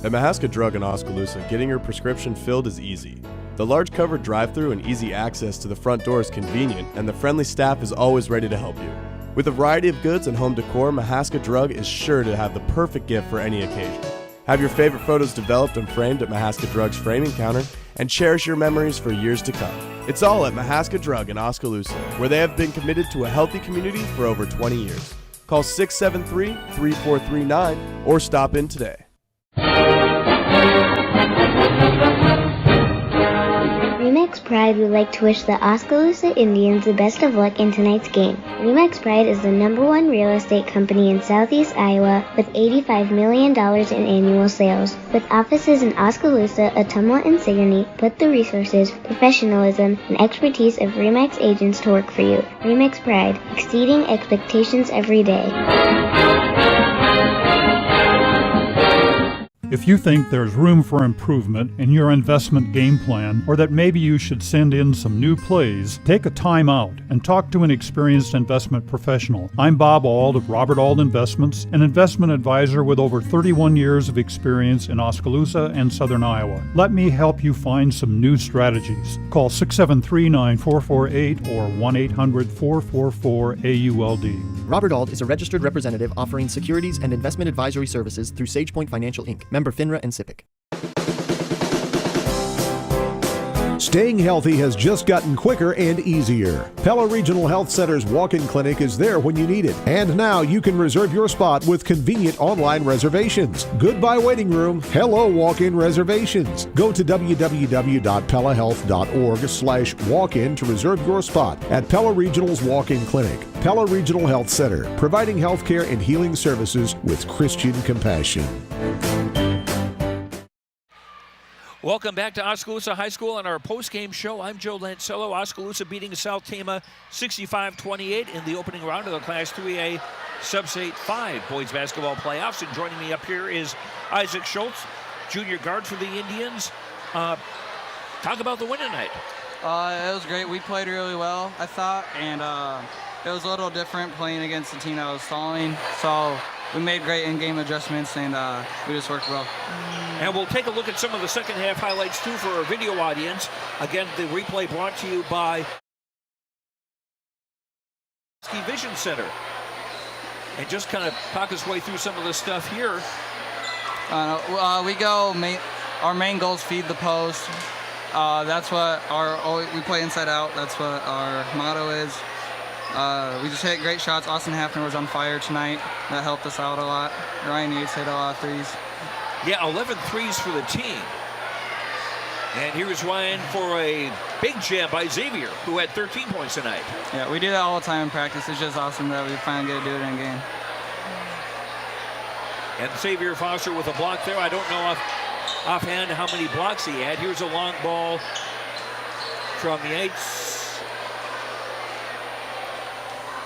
At Mahaska Drug in Oskaloosa, getting your prescription filled is easy. The large covered drive-thru and easy access to the front door is convenient, and the friendly staff is always ready to help you. With a variety of goods and home decor, Mahaska Drug is sure to have the perfect gift for any occasion. Have your favorite photos developed and framed at Mahaska Drug's framing counter, and cherish your memories for years to come. It's all at Mahaska Drug in Oskaloosa, where they have been committed to a healthy community for over 20 years. Call 673-3439 or stop in today. Remix Pride would like to wish the Oskaloosa Indians the best of luck in tonight's game. RE/MAX Pride is the #1 real estate company in Southeast Iowa with $85 million in annual sales. With offices in Oskaloosa, Ottumwa, and Sigourney, put the resources, professionalism, and expertise of RE/MAX agents to work for you. RE/MAX Pride, exceeding expectations every day. If you think there's room for improvement in your investment game plan, or that maybe you should send in some new plays, take a time out and talk to an experienced investment professional. I'm Bob Auld of Robert Auld Investments, an investment advisor with over 31 years of experience in Oskaloosa and Southern Iowa. Let me help you find some new strategies. Call 673-9448 or 1-800-444-AULD. Robert Auld is a registered representative offering securities and investment advisory services through SagePoint Financial Inc., member FINRA and SIPC. Staying healthy has just gotten quicker and easier. Pella Regional Health Center's walk-in clinic is there when you need it. And now you can reserve your spot with convenient online reservations. Goodbye waiting room. Hello walk-in reservations. Go to www.pellahealth.org/walk-in to reserve your spot at Pella Regional's walk-in clinic. Pella Regional Health Center, providing healthcare and healing services with Christian compassion. Welcome back to Oskaloosa High School on our post-game show. I'm Joe Lancello. Oskaloosa beating SouthTama 65-28 in the opening round of the Class 3A Sub-State 5 boys basketball playoffs. And joining me up here is Isaac Schultz, junior guard for the Indians. Talk about the win tonight. It was great. We played really well, I thought, and it was a little different playing against the team that was stalling. So we made great in-game adjustments, and we just worked well. And we'll take a look at some of the second half highlights, too, for our video audience. Again, the replay brought to you by Ski Vision Center. And just kind of talk us way through some of the stuff here. We go, our main goal is feed the post. That's what we play inside out. That's what our motto is. We just hit great shots. Austin Hafner was on fire tonight. That helped us out a lot. Ryan Yates hit a lot of threes. Yeah, 11 threes for the team. And here's Ryan for a big jam by Xavier, who had 13 points tonight. Yeah, we do that all the time in practice. It's just awesome that we finally get to do it in game. And Xavier Foster with a block there. I don't know offhand how many blocks he had. Here's a long ball from Yates.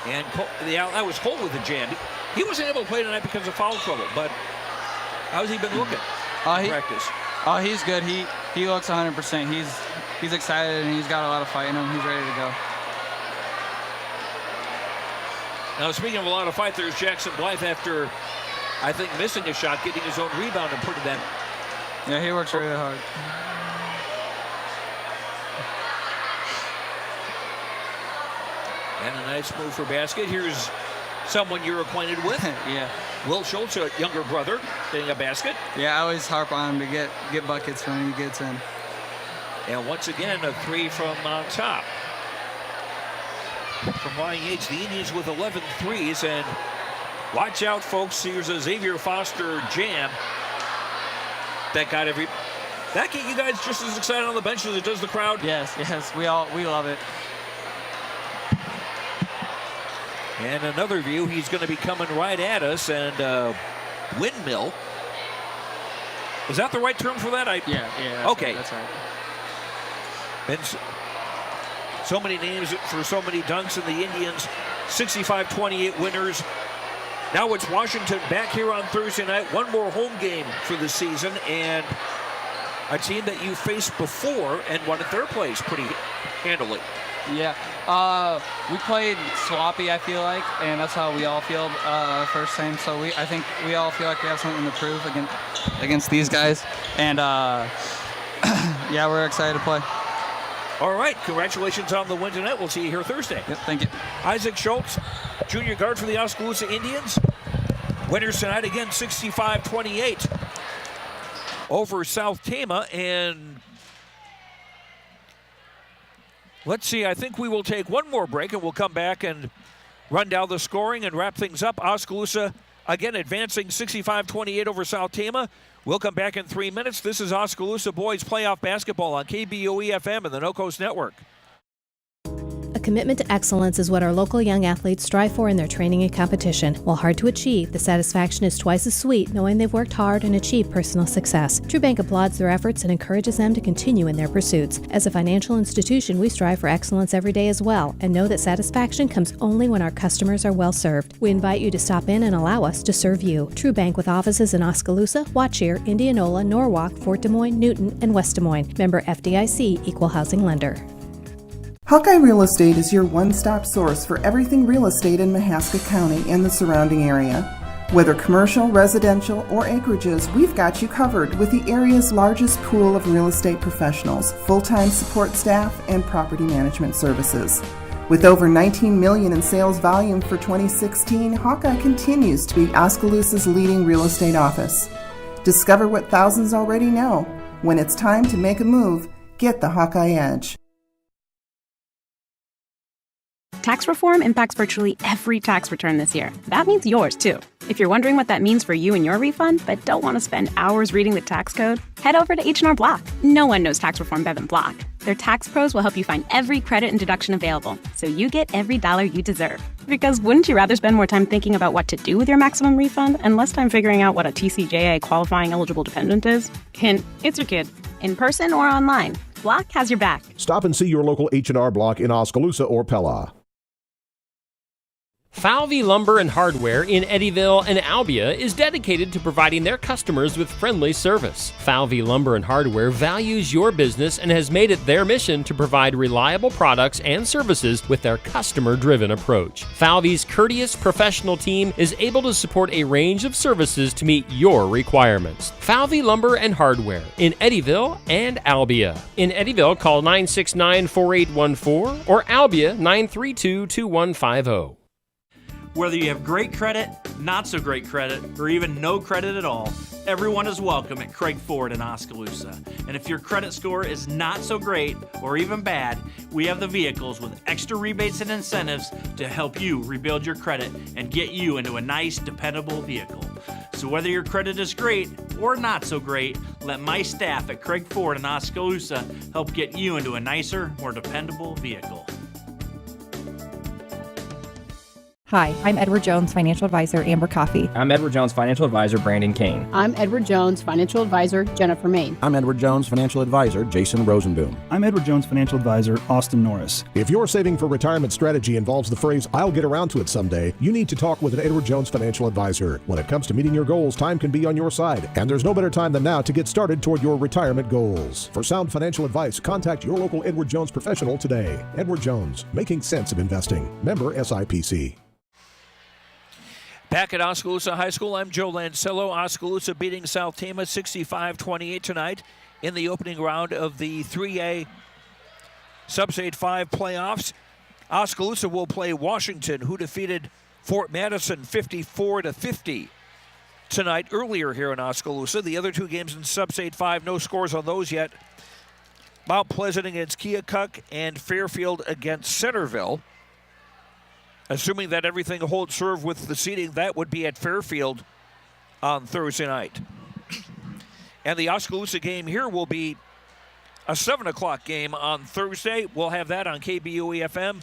And that was Cole with the jam. He wasn't able to play tonight because of foul trouble, but how's he been looking in practice? He's good. He looks 100%. He's excited, and he's got a lot of fight in him. He's ready to go. Now, speaking of a lot of fight, there's Jackson Blythe after, I think, missing a shot, getting his own rebound and putting that. Yeah, he works really hard. And a nice move for basket. Here's someone you're acquainted with. Yeah. Will Schultz, a younger brother, getting a basket. Yeah, I always harp on him to get buckets when he gets in. And once again, a three from on top. From Ryan Yates, the Indians with 11 threes. And watch out, folks. Here's a Xavier Foster jam. That got that get you guys just as excited on the bench as it does the crowd? Yes, we love it. And another view, he's going to be coming right at us, and windmill. Is that the right term for that? Yeah. Okay. That's right. And so many names for so many dunks, in the Indians 65-28 winners. Now it's Washington back here on Thursday night. One more home game for the season, and a team that you faced before and won at their place pretty handily. Yeah, we played sloppy, I feel like, and that's how we all feel first time. So I think we all feel like we have something to prove against these guys, and yeah, we're excited to play. All right, congratulations on the win tonight. We'll see you here Thursday. Yep, thank you. Isaac Schultz, junior guard for the Oskaloosa Indians. Winners tonight again, 65-28 over SouthTama, and let's see, I think we will take one more break, and we'll come back and run down the scoring and wrap things up. Oskaloosa again advancing 65-28 over SouthTama. We'll come back in 3 minutes. This is Oskaloosa Boys Playoff Basketball on KBOE-FM and the No Coast Network. A commitment to excellence is what our local young athletes strive for in their training and competition. While hard to achieve, the satisfaction is twice as sweet knowing they've worked hard and achieved personal success. TrueBank applauds their efforts and encourages them to continue in their pursuits. As a financial institution, we strive for excellence every day as well, and know that satisfaction comes only when our customers are well served. We invite you to stop in and allow us to serve you. TrueBank with offices in Oskaloosa, Watchere, Indianola, Norwalk, Fort Des Moines, Newton, and West Des Moines. Member FDIC, Equal Housing Lender. Hawkeye Real Estate is your one-stop source for everything real estate in Mahaska County and the surrounding area. Whether commercial, residential, or acreages, we've got you covered with the area's largest pool of real estate professionals, full-time support staff, and property management services. With over $19 million in sales volume for 2016, Hawkeye continues to be Oskaloosa's leading real estate office. Discover what thousands already know. When it's time to make a move, get the Hawkeye Edge. Tax reform impacts virtually every tax return this year. That means yours, too. If you're wondering what that means for you and your refund, but don't want to spend hours reading the tax code, head over to H&R Block. No one knows tax reform better than Block. Their tax pros will help you find every credit and deduction available, so you get every dollar you deserve. Because wouldn't you rather spend more time thinking about what to do with your maximum refund and less time figuring out what a TCJA qualifying eligible dependent is? Hint, it's your kid. In person or online, Block has your back. Stop and see your local H&R Block in Oskaloosa or Pella. Falvey Lumber and Hardware in Eddyville and Albia is dedicated to providing their customers with friendly service. Falvey Lumber and Hardware values your business and has made it their mission to provide reliable products and services with their customer-driven approach. Falvey's courteous professional team is able to support a range of services to meet your requirements. Falvey Lumber and Hardware in Eddyville and Albia. In Eddyville, call 969-4814 or Albia 932-2150. Whether you have great credit, not so great credit, or even no credit at all, everyone is welcome at Craig Ford in Oskaloosa. And if your credit score is not so great or even bad, we have the vehicles with extra rebates and incentives to help you rebuild your credit and get you into a nice, dependable vehicle. So whether your credit is great or not so great, let my staff at Craig Ford in Oskaloosa help get you into a nicer, more dependable vehicle. Hi, I'm Edward Jones, Financial Advisor, Amber Coffey. I'm Edward Jones, Financial Advisor, Brandon Kane. I'm Edward Jones, Financial Advisor, Jennifer Main. I'm Edward Jones, Financial Advisor, Jason Rosenboom. I'm Edward Jones, Financial Advisor, Austin Norris. If your saving for retirement strategy involves the phrase, "I'll get around to it someday," you need to talk with an Edward Jones Financial Advisor. When it comes to meeting your goals, time can be on your side, and there's no better time than now to get started toward your retirement goals. For sound financial advice, contact your local Edward Jones professional today. Edward Jones, making sense of investing. Member SIPC. Back at Oskaloosa High School, I'm Joe Lancello. Oskaloosa beating SouthTama 65-28 tonight in the opening round of the 3A Sub-State 5 playoffs. Oskaloosa will play Washington, who defeated Fort Madison 54-50 tonight earlier here in Oskaloosa. The other two games in Sub-State 5, no scores on those yet. Mount Pleasant against Keokuk and Fairfield against Centerville. Assuming that everything holds serve with the seeding, that would be at Fairfield on Thursday night. And the Oskaloosa game here will be a 7 o'clock game on Thursday. We'll have that on KBOE-FM.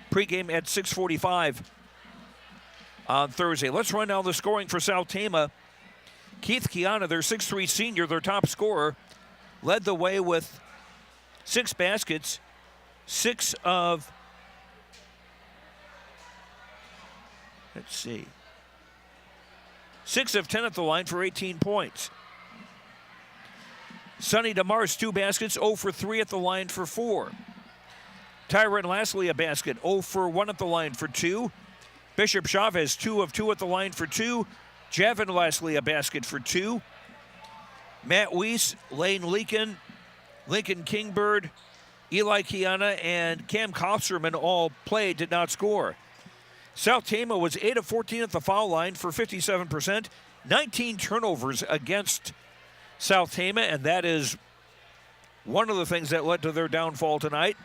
Pregame at 6:45 on Thursday. Let's run down the scoring for SouthTama. Keith Kiana, their 6'3 senior, their top scorer, led the way with 6 baskets, 6 of... Let's see. 6 of 10 at the line for 18 points. Sonny DeMars, 2 baskets, 0 for 3 at the line for 4. Tyron Lastly, a basket, 0 for 1 at the line for 2. Bishop Chavez, 2 of 2 at the line for 2. Javin Lastly, a basket for 2. Matt Weiss, Lane Lincoln, Lincoln Kingbird, Eli Kiana, and Cam Kosterman all played, did not score. SouthTama was 8 of 14 at the foul line for 57%. 19 turnovers against SouthTama, and that is one of the things that led to their downfall tonight.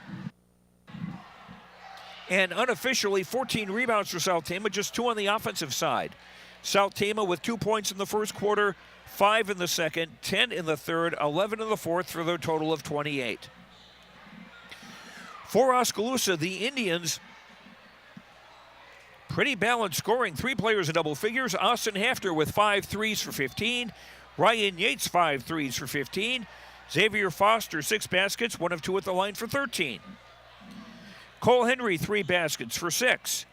And unofficially, 14 rebounds for SouthTama, just 2 on the offensive side. SouthTama with 2 points in the first quarter, 5 in the second, 10 in the third, 11 in the fourth for their total of 28. For Oskaloosa, the Indians, pretty balanced scoring. 3 players in double figures. Austin Hafter with 5 threes for 15. Ryan Yates, 5 threes for 15. Xavier Foster, 6 baskets, 1 of 2 at the line for 13. Cole Henry, 3 baskets for 6.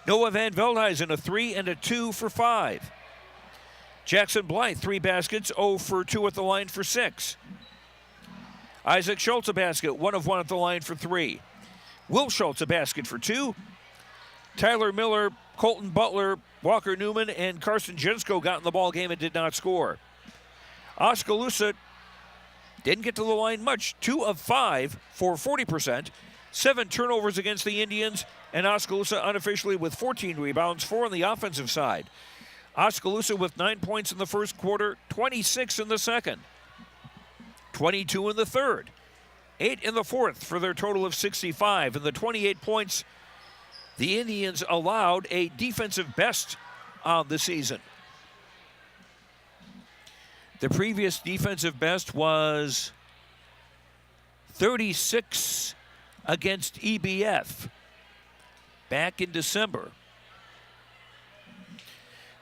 Noah Van Veldhuizen, a 3 and a 2 for 5. Jackson Blythe, 3 baskets, 0 for 2 at the line for 6. Isaac Schultz, a basket, 1 of 1 at the line for 3. Will Schultz, a basket for 2. Tyler Miller, Colton Butler, Walker Newman, and Carson Jensko got in the ball game and did not score. Oskaloosa didn't get to the line much. 2 of 5 for 40%. 7 turnovers against the Indians, and Oskaloosa unofficially with 14 rebounds, 4 on the offensive side. Oskaloosa with 9 points in the first quarter, 26 in the second, 22 in the third, 8 in the fourth for their total of 65. And the 28 points the Indians allowed, a defensive best on the season. The previous defensive best was 36 against EBF back in December.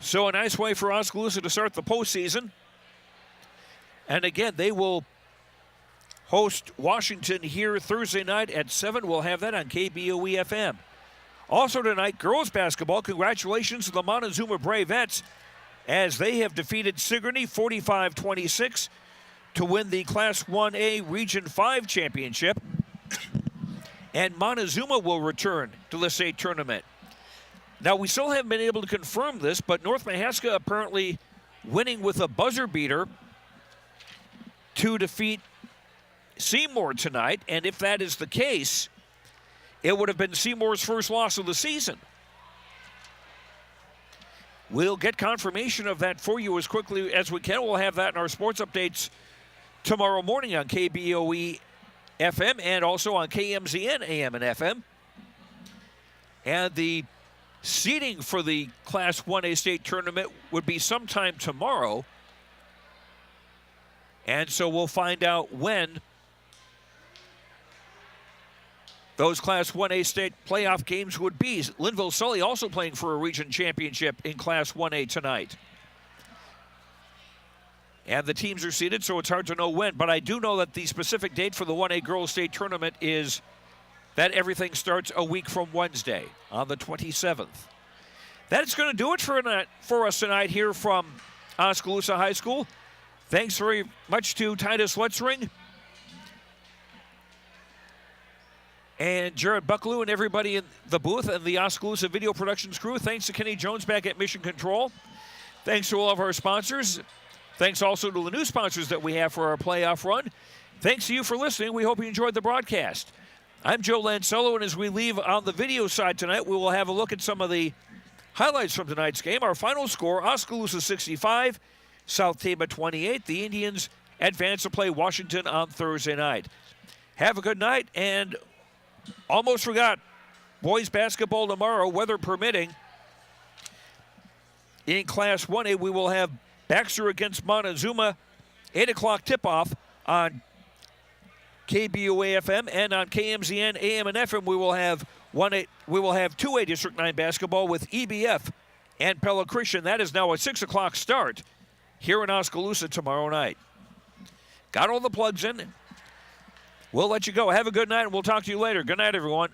So a nice way for Oskaloosa to start the postseason. And again, they will host Washington here Thursday night at 7. We'll have that on KBOE FM. Also tonight, girls basketball. Congratulations to the Montezuma Bravettes as they have defeated Sigourney 45-26 to win the Class 1A Region 5 championship. And Montezuma will return to the state tournament. Now, we still haven't been able to confirm this, but North Mahaska apparently winning with a buzzer beater to defeat Seymour tonight. And if that is the case, it would have been Seymour's first loss of the season. We'll get confirmation of that for you as quickly as we can. We'll have that in our sports updates tomorrow morning on KBOE FM and also on KMZN AM and FM. And the seeding for the Class 1A state tournament would be sometime tomorrow. And so we'll find out when those Class 1A state playoff games would be. Linville Sully also playing for a region championship in Class 1A tonight. And the teams are seeded, so it's hard to know when. But I do know that the specific date for the 1A girls state tournament is that everything starts a week from Wednesday on the 27th. That's going to do it for us tonight here from Oskaloosa High School. Thanks very much to Titus Lutzring and Jared Bucklew and everybody in the booth and the Oskaloosa Video Productions crew. Thanks to Kenny Jones back at Mission Control. Thanks to all of our sponsors. Thanks also to the new sponsors that we have for our playoff run. Thanks to you for listening. We hope you enjoyed the broadcast. I'm Joe Lancello, and as we leave on the video side tonight, we will have a look at some of the highlights from tonight's game. Our final score, Oskaloosa 65, SouthTama 28. The Indians advance to play Washington on Thursday night. Have a good night, and almost forgot, boys basketball tomorrow, weather permitting. In Class 1A, we will have Baxter against Montezuma, 8 o'clock tip-off on KBOA FM, and on KMZN AM and FM we will have 2A District 9 basketball with EBF and Pella Christian. That is now a 6 o'clock start here in Oskaloosa tomorrow night. Got all the plugs in. We'll let you go. Have a good night, and we'll talk to you later. Good night, everyone.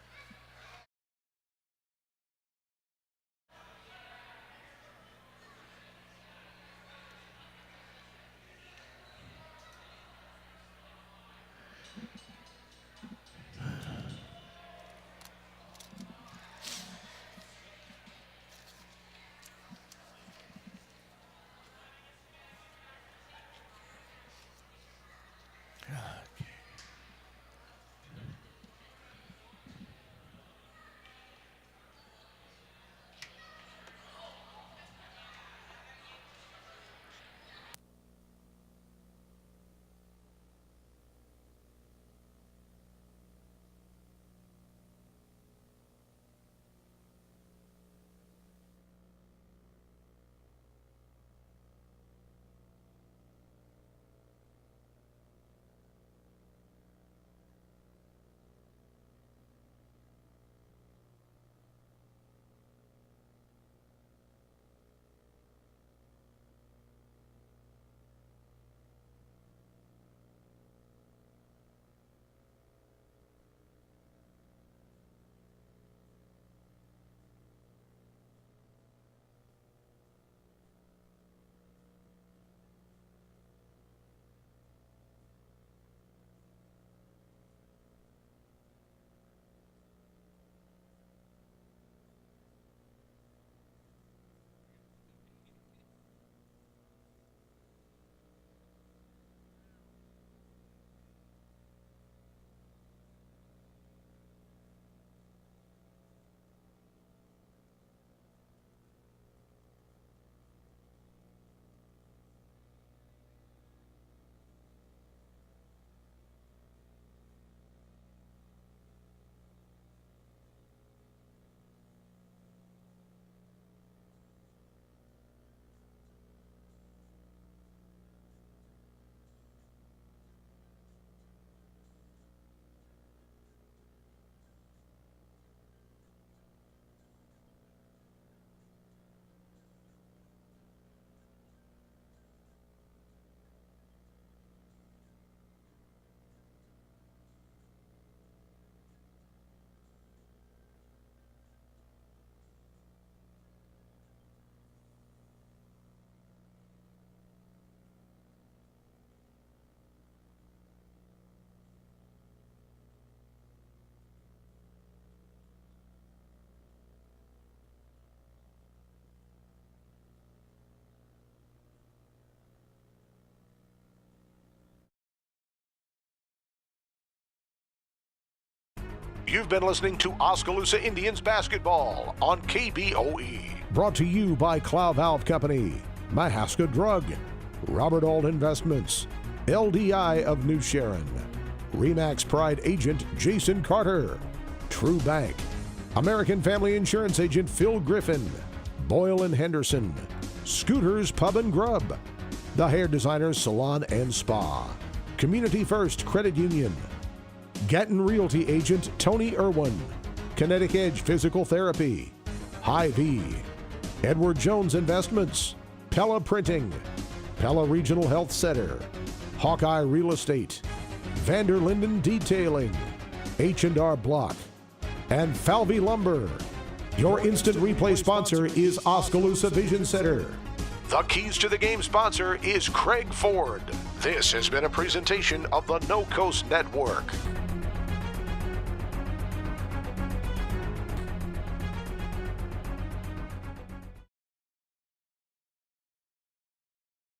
You've been listening to Oskaloosa Indians basketball on KBOE. Brought to you by Cloud Valve Company, Mahaska Drug, Robert Auld Investments, LDI of New Sharon, Remax Pride agent Jason Carter, True Bank, American Family Insurance agent Phil Griffin, Boyle and Henderson, Scooters Pub and Grub, The Hair Designers Salon and Spa, Community First Credit Union, Gatton Realty agent Tony Irwin, Kinetic Edge Physical Therapy, Hy-Vee, Edward Jones Investments, Pella Printing, Pella Regional Health Center, Hawkeye Real Estate, Vanderlinden Detailing, H&R Block, and Falvey Lumber. Your instant replay sponsor is Oskaloosa Vision Center. The Keys to the Game sponsor is Craig Ford. This has been a presentation of the No Coast Network.